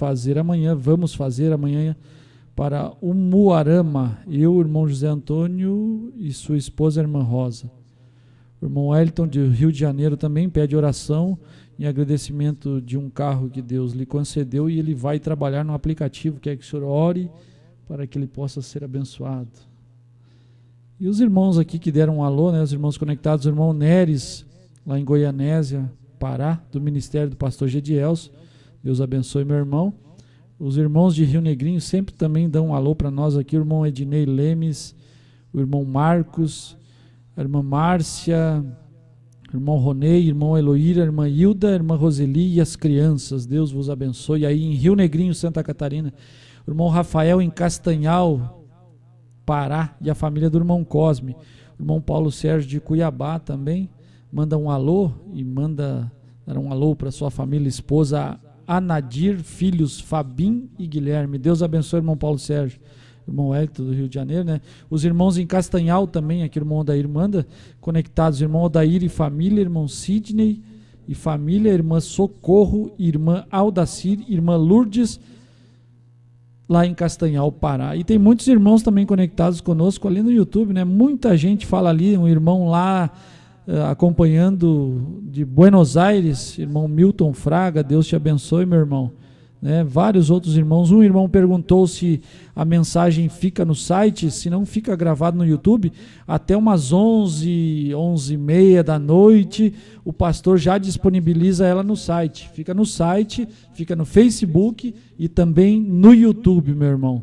fazer amanhã para Umuarama. Eu, o irmão José Antônio e sua esposa, a irmã Rosa. O irmão Wellington de Rio de Janeiro também pede oração em agradecimento de um carro que Deus lhe concedeu e ele vai trabalhar no aplicativo. Quer que o senhor ore para que ele possa ser abençoado. E os irmãos aqui que deram um alô, né, os irmãos conectados, o irmão Neres, lá em Goianésia, Pará, do ministério do pastor Gedielso. Deus abençoe, meu irmão. Os irmãos de Rio Negrinho sempre também dão um alô para nós aqui, o irmão Ednei Lemes, o irmão Marcos, a irmã Márcia, o irmão Ronei, irmão Eloíra, a irmã Hilda, a irmã Roseli e as crianças. Deus vos abençoe. Aí em Rio Negrinho, Santa Catarina, o irmão Rafael em Castanhal, Pará, e a família do irmão Cosme. O irmão Paulo Sérgio de Cuiabá também manda um alô, e manda dar um alô para sua família, esposa Anadir, filhos Fabim e Guilherme. Deus abençoe, irmão Paulo Sérgio. Irmão Hélito do Rio de Janeiro, né? Os irmãos em Castanhal também, aqui o irmão Odair manda, conectados, irmão Odair e família, irmão Sidney e família, irmã Socorro, irmã Aldacir, irmã Lourdes, lá em Castanhal, Pará. E tem muitos irmãos também conectados conosco ali no YouTube, né? Muita gente fala ali, um irmão lá acompanhando de Buenos Aires, irmão Milton Fraga, Deus te abençoe, meu irmão. Né? Vários outros irmãos. Um irmão perguntou se a mensagem fica no site, se não fica gravado no YouTube, até umas 11h30 da noite, o pastor já disponibiliza ela no site. Fica no site, fica no Facebook e também no YouTube, meu irmão.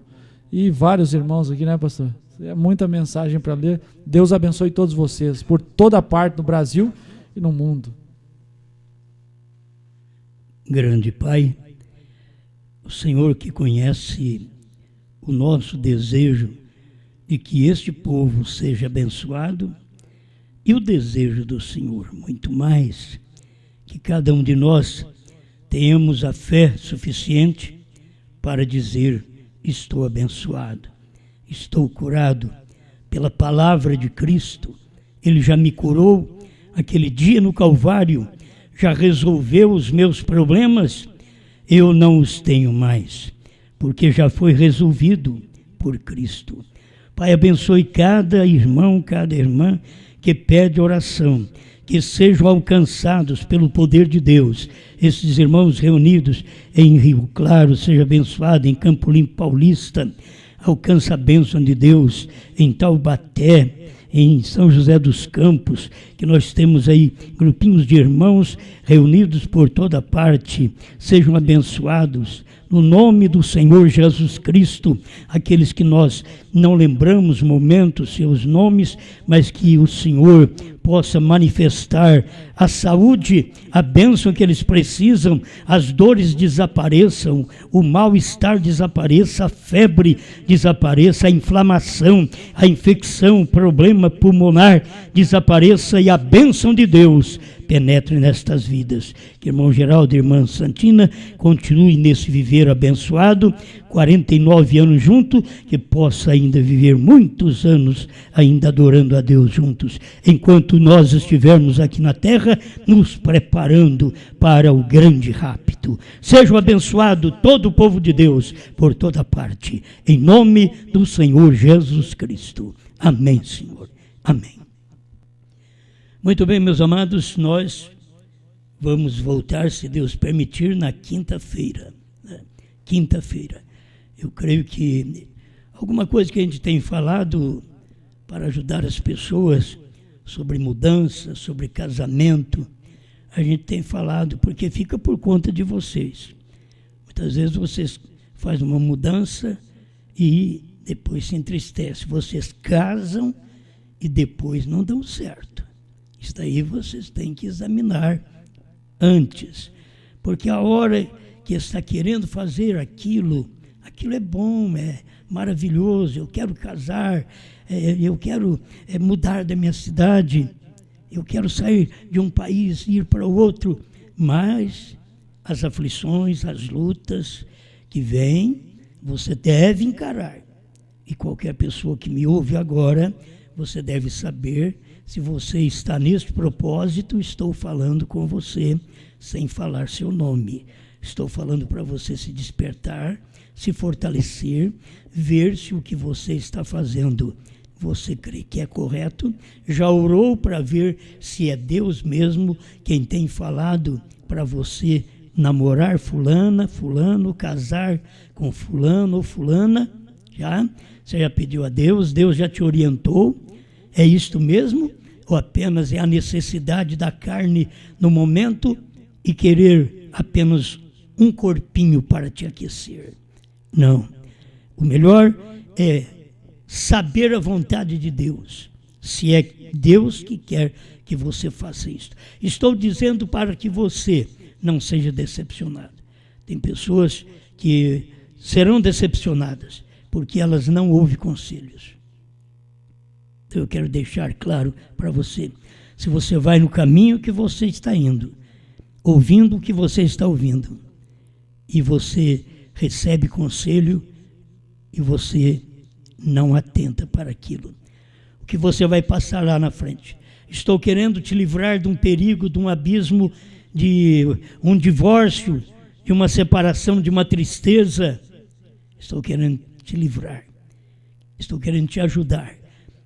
E vários irmãos aqui, né, pastor? É muita mensagem para ler. Deus abençoe todos vocês, por toda parte do Brasil e no mundo. Grande Pai, o Senhor que conhece o nosso desejo de que este povo seja abençoado, e o desejo do Senhor, muito mais, que cada um de nós tenhamos a fé suficiente para dizer: estou abençoado, estou curado pela palavra de Cristo. Ele já me curou aquele dia no Calvário, já resolveu os meus problemas. Eu não os tenho mais, porque já foi resolvido por Cristo. Pai, abençoe cada irmão, cada irmã que pede oração, que sejam alcançados pelo poder de Deus. Esses irmãos reunidos em Rio Claro, seja abençoado em Campo Limpo Paulista, alcança a bênção de Deus em Taubaté, em São José dos Campos, que nós temos aí grupinhos de irmãos reunidos por toda parte. Sejam abençoados no nome do Senhor Jesus Cristo, aqueles que nós não lembramos momentos, seus nomes, mas que o Senhor possa manifestar a saúde, a bênção que eles precisam, as dores desapareçam, o mal-estar desapareça, a febre desapareça, a inflamação, a infecção, o problema pulmonar desapareça e a bênção de Deus penetre nestas vidas. Que irmão Geraldo e irmã Santina continue nesse viver abençoado, 49 anos junto, que possa ainda viver muitos anos ainda adorando a Deus juntos, enquanto nós estivermos aqui na terra nos preparando para o grande rapto. Sejam abençoados todo o povo de Deus por toda parte, em nome do Senhor Jesus Cristo. Amém, Senhor. Amém. Muito bem, meus amados, nós vamos voltar, se Deus permitir, na quinta-feira. Né? Quinta-feira. Eu creio que alguma coisa que a gente tem falado para ajudar as pessoas sobre mudança, sobre casamento, a gente tem falado porque fica por conta de vocês. Muitas vezes vocês fazem uma mudança e depois se entristecem. Vocês casam e depois não dão certo. Isso daí vocês têm que examinar antes, porque a hora que está querendo fazer aquilo é bom, é maravilhoso, eu quero casar, eu quero mudar da minha cidade, eu quero sair de um país e ir para o outro, mas as aflições, as lutas que vêm, você deve encarar. E qualquer pessoa que me ouve agora, você deve saber. Se você está neste propósito, estou falando com você sem falar seu nome. Estou falando para você se despertar, se fortalecer, ver se o que você está fazendo você crê que é correto. Já orou para ver se é Deus mesmo quem tem falado para você namorar fulana, fulano, casar com fulano ou fulana? Já? Você já pediu a Deus? Deus já te orientou? É isto mesmo? Ou apenas é a necessidade da carne no momento e querer apenas um corpinho para te aquecer? Não. O melhor é saber a vontade de Deus, se é Deus que quer que você faça isso. Estou dizendo para que você não seja decepcionado. Tem pessoas que serão decepcionadas porque elas não ouvem conselhos. Então eu quero deixar claro para você, se você vai no caminho que você está indo, ouvindo o que você está ouvindo, e você recebe conselho e você não atenta para aquilo, o que você vai passar lá na frente? Estou querendo te livrar de um perigo, de um abismo, de um divórcio, de uma separação, de uma tristeza. Estou querendo te livrar. Estou querendo te ajudar.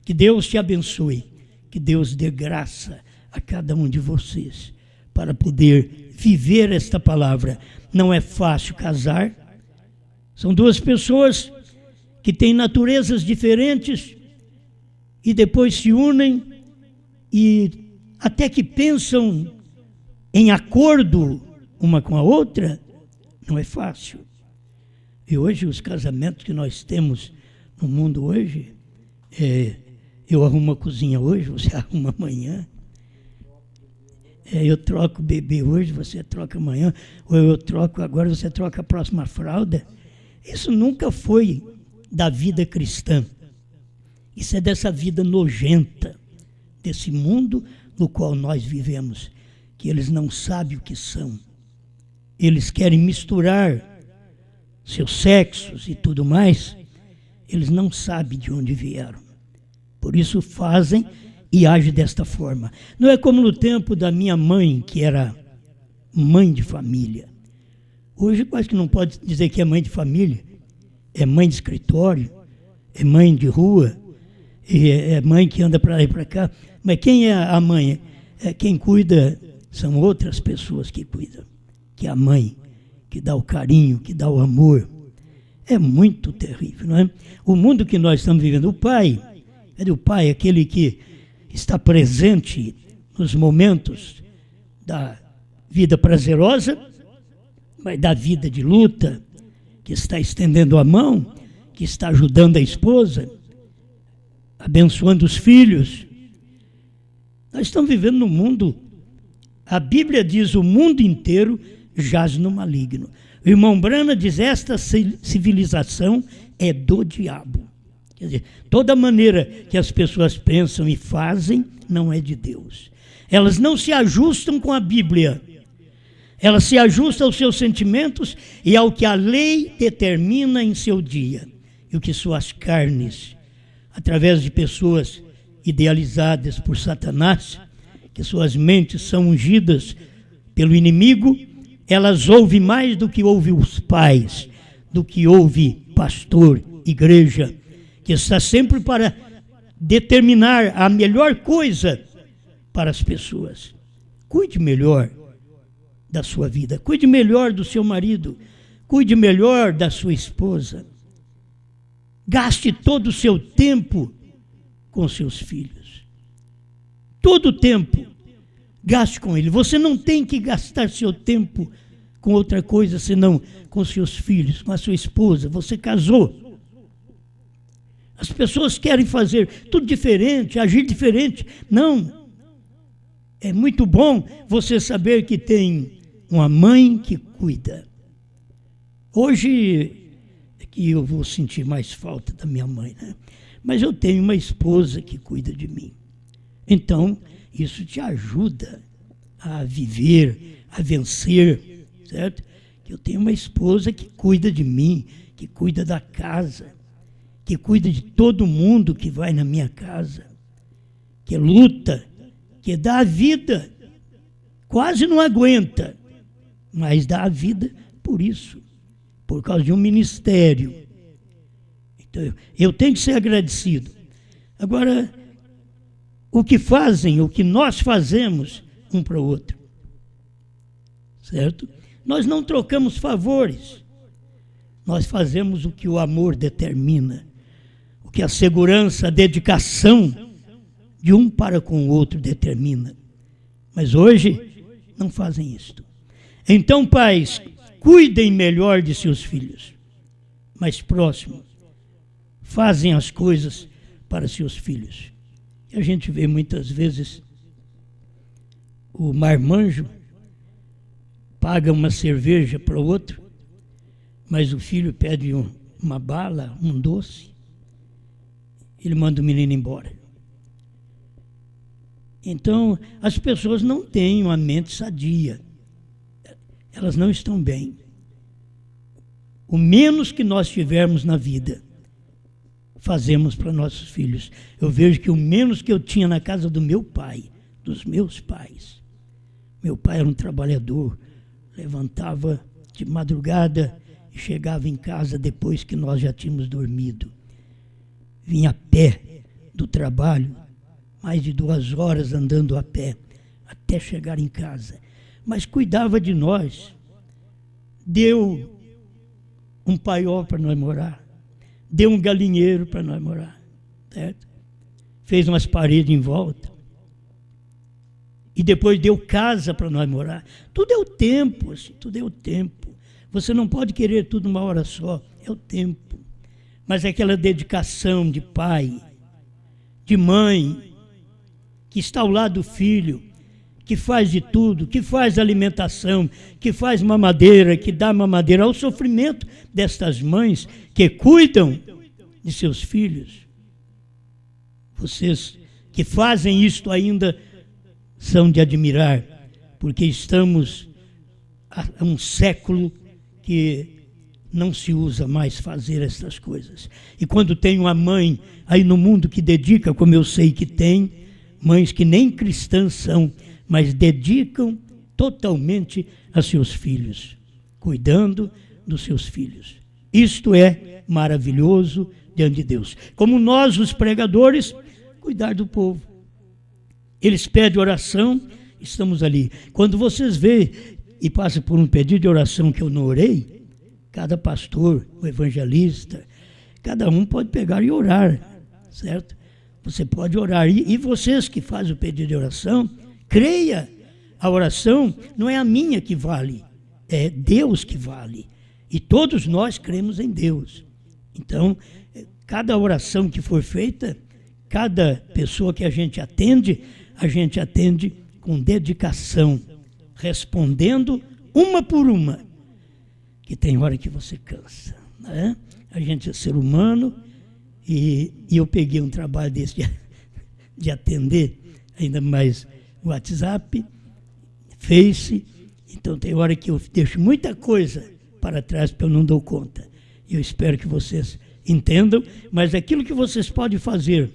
Que Deus te abençoe. Que Deus dê graça a cada um de vocês para poder viver esta palavra. Não é fácil casar. São duas pessoas que têm naturezas diferentes e depois se unem e até que pensam em acordo uma com a outra. Não é fácil. E hoje os casamentos que nós temos no mundo hoje, eu arrumo a cozinha hoje, você arruma amanhã. Eu troco o bebê hoje, você troca amanhã. Ou eu troco agora, você troca a próxima fralda. Isso nunca foi da vida cristã. Isso é dessa vida nojenta, desse mundo no qual nós vivemos, que eles não sabem o que são. Eles querem misturar seus sexos e tudo mais. Eles não sabem de onde vieram. Por isso fazem e agem desta forma. Não é como no tempo da minha mãe, que era mãe de família. Hoje quase que não pode dizer que é mãe de família. É mãe de escritório, é mãe de rua, é mãe que anda para lá e para cá. Mas quem é a mãe? Quem cuida são outras pessoas que cuidam. Que é a mãe, que dá o carinho, que dá o amor. É muito terrível, não é? O mundo que nós estamos vivendo, o pai, cadê o pai? Aquele que está presente nos momentos da vida prazerosa, mas da vida de luta, que está estendendo a mão, que está ajudando a esposa, abençoando os filhos. Nós estamos vivendo num mundo, a Bíblia diz, o mundo inteiro jaz no maligno. O irmão Brana diz, esta civilização é do diabo. Quer dizer, toda maneira que as pessoas pensam e fazem não é de Deus. Elas não se ajustam com a Bíblia. Elas se ajustam aos seus sentimentos e ao que a lei determina em seu dia. E o que suas carnes, através de pessoas idealizadas por Satanás, que suas mentes são ungidas pelo inimigo, elas ouvem mais do que ouvem os pais, do que ouve pastor, igreja, que está sempre para determinar a melhor coisa para as pessoas. Cuide melhor da sua vida, cuide melhor do seu marido, cuide melhor da sua esposa. Gaste todo o seu tempo com seus filhos. Todo o tempo, gaste com ele. Você não tem que gastar seu tempo com outra coisa senão com seus filhos, com a sua esposa. Você casou. As pessoas querem fazer tudo diferente, agir diferente. Não. É muito bom você saber que tem uma mãe que cuida. Hoje é que eu vou sentir mais falta da minha mãe, né? Mas eu tenho uma esposa que cuida de mim. Então, isso te ajuda a viver, a vencer, certo? Que eu tenho uma esposa que cuida de mim, que cuida da casa, que cuida de todo mundo que vai na minha casa, que luta, que dá a vida, quase não aguenta, mas dá a vida por isso, por causa de um ministério. Então, eu tenho que ser agradecido. Agora, o que fazem, o que nós fazemos um para o outro, certo? Nós não trocamos favores, nós fazemos o que o amor determina, o que a segurança, a dedicação de um para com o outro determina. Mas hoje não fazem isto. Então, pais, cuidem melhor de seus filhos. mais próximo, fazem as coisas para seus filhos. E a gente vê muitas vezes o marmanjo paga uma cerveja para o outro, mas o filho pede uma bala, um doce, ele manda o menino embora. Então, as pessoas não têm uma mente sadia, elas não estão bem. O menos que nós tivermos na vida, fazemos para nossos filhos. Eu vejo que o menos que eu tinha na casa do meu pai, dos meus pais. Meu pai era um trabalhador, levantava de madrugada e chegava em casa depois que nós já tínhamos dormido. Vinha a pé do trabalho, mais de 2 horas andando a pé, até chegar em casa. Mas cuidava de nós, deu um paiol para nós morar, deu um galinheiro para nós morar, certo? Fez umas paredes em volta. E depois deu casa para nós morar. Tudo é o tempo, assim, tudo é o tempo. Você não pode querer tudo uma hora só, é o tempo. Mas é aquela dedicação de pai, de mãe, que está ao lado do filho, que faz de tudo, que faz alimentação, que faz mamadeira, que dá mamadeira, ao sofrimento destas mães que cuidam de seus filhos. Vocês que fazem isto ainda são de admirar, porque estamos há um século que não se usa mais fazer essas coisas. E quando tem uma mãe aí no mundo que dedica, como eu sei que tem, mães que nem cristãs são, mas dedicam totalmente a seus filhos, cuidando dos seus filhos. Isto é maravilhoso diante de Deus. Como nós, os pregadores, cuidar do povo. Eles pedem oração, estamos ali. Quando vocês veem e passam por um pedido de oração que eu não orei, cada pastor, o evangelista, cada um pode pegar e orar, certo? Você pode orar. E vocês que fazem o pedido de oração, creia, a oração não é a minha que vale, é Deus que vale. E todos nós cremos em Deus. Então, cada oração que for feita, cada pessoa que a gente atende com dedicação, respondendo uma por uma, que tem hora que você cansa, né? A gente é ser humano e eu peguei um trabalho desse de atender, ainda mais WhatsApp, Face, então tem hora que eu deixo muita coisa para trás porque eu não dou conta. Eu espero que vocês entendam, mas aquilo que vocês podem fazer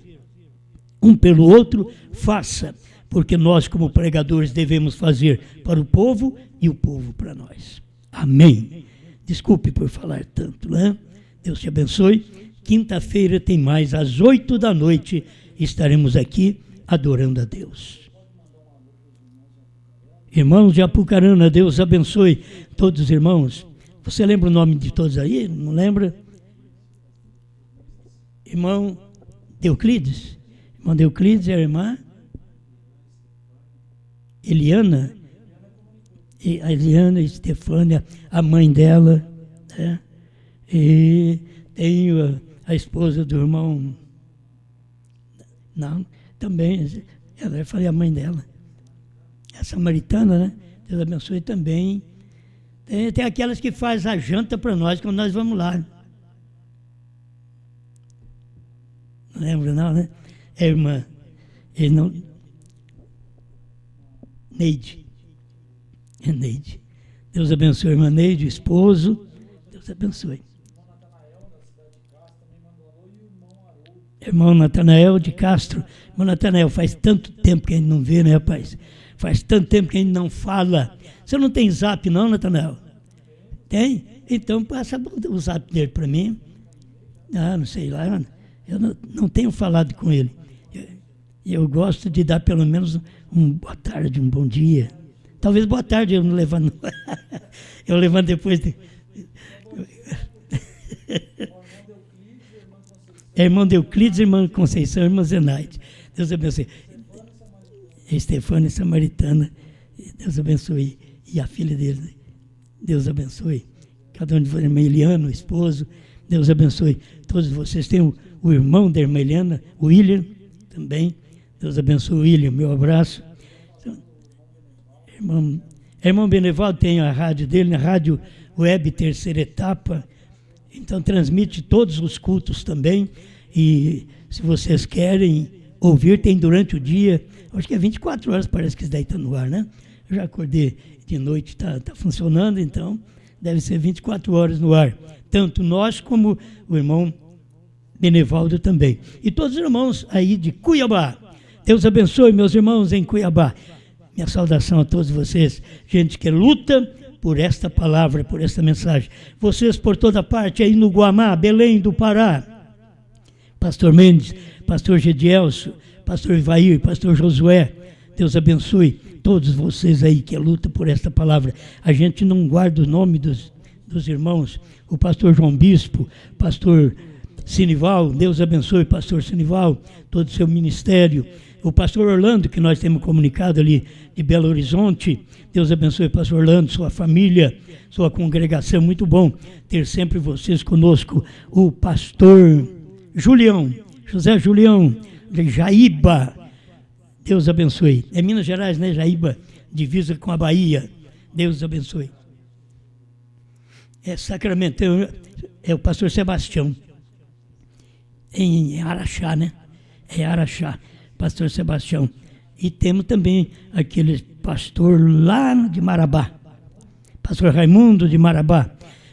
um pelo outro, faça, porque nós como pregadores devemos fazer para o povo e o povo para nós. Amém. Desculpe por falar tanto, né? Deus te abençoe. Quinta-feira tem mais, às 20h estaremos aqui adorando a Deus. Irmãos de Apucarana, Deus abençoe todos os irmãos. Você lembra o nome de todos aí? Não lembra? Irmão Euclides. Irmão Euclides e a irmã Eliana. E a Eliana Estefânia, a mãe dela, né? E tenho a esposa do irmão, não, também, eu falei a mãe dela, a samaritana, né? Deus abençoe também. Tem aquelas que faz a janta para nós, quando nós vamos lá. Não lembro não, né? É a irmã, Neide. É Neide. Deus abençoe a irmã Neide, o esposo. Deus abençoe. Irmão Natanael de Castro. Irmão Natanael, faz tanto tempo que a gente não vê, né, rapaz? Faz tanto tempo que a gente não fala. Você não tem zap não, Natanael? Tem? Então passa o zap dele para mim. Ah, não sei lá. Eu não tenho falado com ele. Eu gosto de dar pelo menos um boa tarde, um bom dia. Talvez boa tarde eu não levanto. Eu levanto depois de... Irmão Euclides, irmã Conceição, irmã Zenaide. Deus abençoe. Estefânia Samaritana. Deus abençoe. E a filha dele. Deus abençoe. Cada um de vocês, irmã Eliana, o esposo. Deus abençoe todos vocês. Tem o irmão da irmã Helena, o William, também. Deus abençoe o William, meu abraço. Irmão Benevaldo tem a rádio dele, na Rádio Web Terceira Etapa. Então transmite todos os cultos também. E se vocês querem ouvir, tem durante o dia, acho que é 24 horas, parece que isso daí está no ar, né? Eu já acordei de noite, está funcionando, então deve ser 24 horas no ar. Tanto nós como o irmão Benevaldo também. E todos os irmãos aí de Cuiabá. Deus abençoe meus irmãos em Cuiabá. Minha saudação a todos vocês, gente que luta por esta palavra, por esta mensagem. Vocês por toda parte, aí no Guamá, Belém do Pará. Pastor Mendes, Pastor Gedielso, Pastor Ivair, Pastor Josué. Deus abençoe todos vocês aí que lutam por esta palavra. A gente não guarda o nome dos irmãos. O pastor João Bispo, pastor Sinival, Deus abençoe, pastor Sinival, todo o seu ministério. O pastor Orlando, que nós temos comunicado ali de Belo Horizonte, Deus abençoe, pastor Orlando, sua família, sua congregação, muito bom ter sempre vocês conosco. O pastor Julião, José Julião, de Jaíba, Deus abençoe. É Minas Gerais, né, Jaíba, divisa com a Bahia, Deus abençoe. É Sacramento, é o pastor Sebastião, em Araxá, né? É Araxá, pastor Sebastião. E temos também aquele pastor lá de Marabá, pastor Raimundo de Marabá.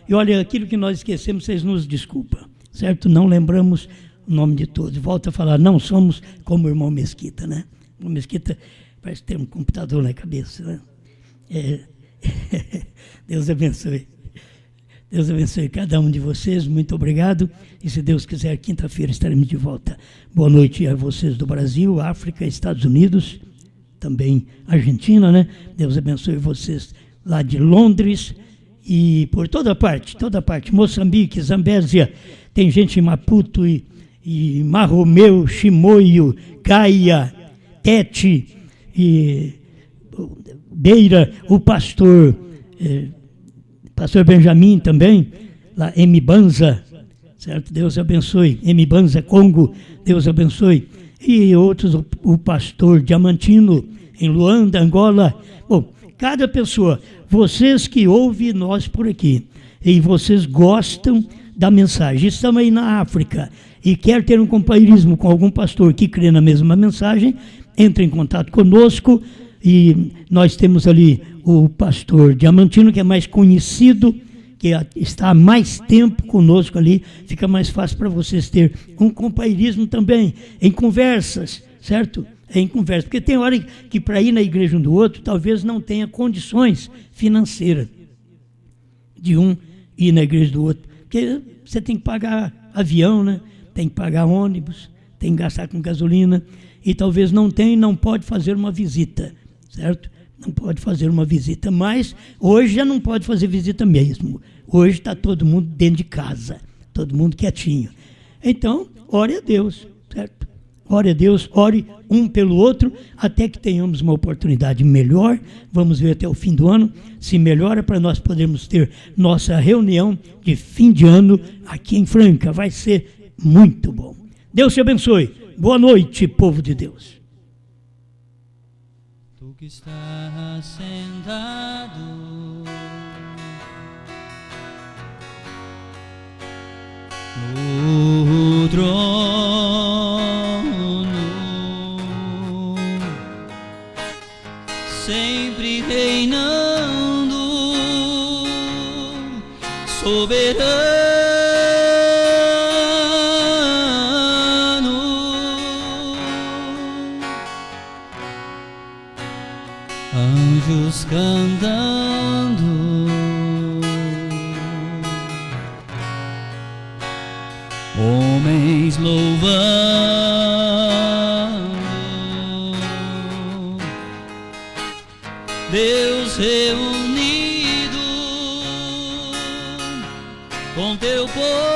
E olha, aquilo que nós esquecemos, vocês nos desculpam, certo? Não lembramos o nome de todos. Volto a falar, não somos como o irmão Mesquita, né? O Mesquita parece ter um computador na cabeça, né? Deus abençoe. Deus abençoe cada um de vocês, muito obrigado. E se Deus quiser, quinta-feira estaremos de volta. Boa noite a vocês do Brasil, África, Estados Unidos, também Argentina, né? Deus abençoe vocês lá de Londres e por toda parte, Moçambique, Zambésia, tem gente em Maputo e Marromeu, Chimoio, Caia, Tete e Beira, o pastor Benjamin também, lá em Mibanza, certo? Deus abençoe. Em Mibanza, Congo, Deus abençoe. E outros, o pastor Diamantino, em Luanda, Angola. Bom, cada pessoa, vocês que ouvem nós por aqui, e vocês gostam da mensagem, estão aí na África, e quer ter um companheirismo com algum pastor que crê na mesma mensagem, entre em contato conosco. E nós temos ali o pastor Diamantino, que é mais conhecido, que está há mais tempo conosco ali, fica mais fácil para vocês ter um companheirismo também, em conversas, certo? Em conversa, porque tem hora que para ir na igreja um do outro, talvez não tenha condições financeiras de um ir na igreja do outro, porque você tem que pagar avião, né? Tem que pagar ônibus, tem que gastar com gasolina, e talvez não tenha e não pode fazer uma visita, certo? Não pode fazer uma visita, mas hoje já não pode fazer visita mesmo. Hoje está todo mundo dentro de casa, todo mundo quietinho. Então, ore a Deus, certo? Ore a Deus, ore um pelo outro, até que tenhamos uma oportunidade melhor. Vamos ver até o fim do ano, se melhora, para nós podermos ter nossa reunião de fim de ano aqui em Franca. Vai ser muito bom. Deus te abençoe. Boa noite, povo de Deus. Tu que estás sentado no trono, sempre reinando, soberano. Anjos cantando, homens louvando, Deus reunido com teu povo.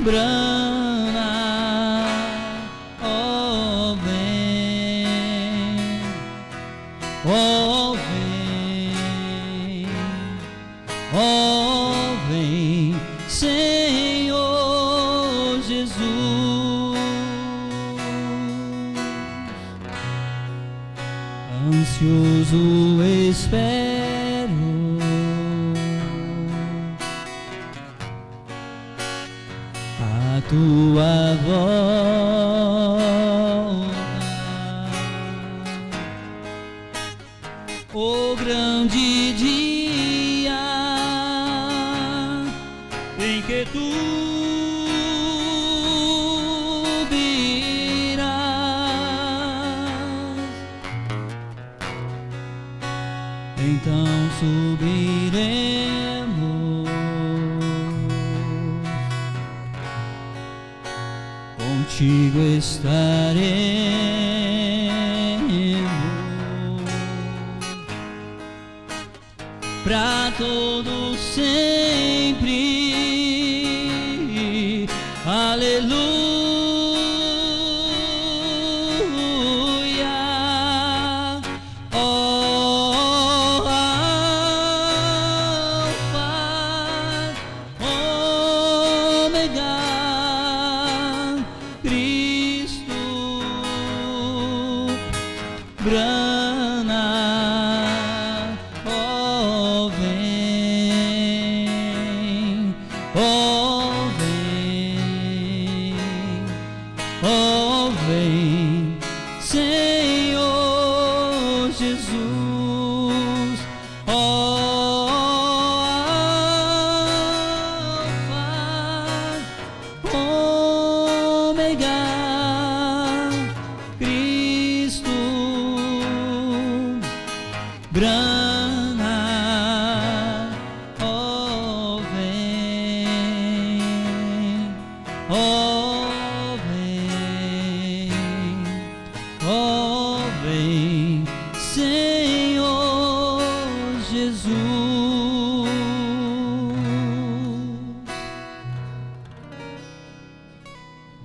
brana, ó vem, ó vem, ó vem, Senhor Jesus. Ansioso espero a tua volta, o grande dia em que tu virás. Então subiremos, contigo estaremos, pra todo sempre. Aleluia. Brana, ó vem, ó vem, ó vem, Senhor Jesus, ó Alfa, Ômega, Cristo. Brana, ó vem, ó vem, ó vem.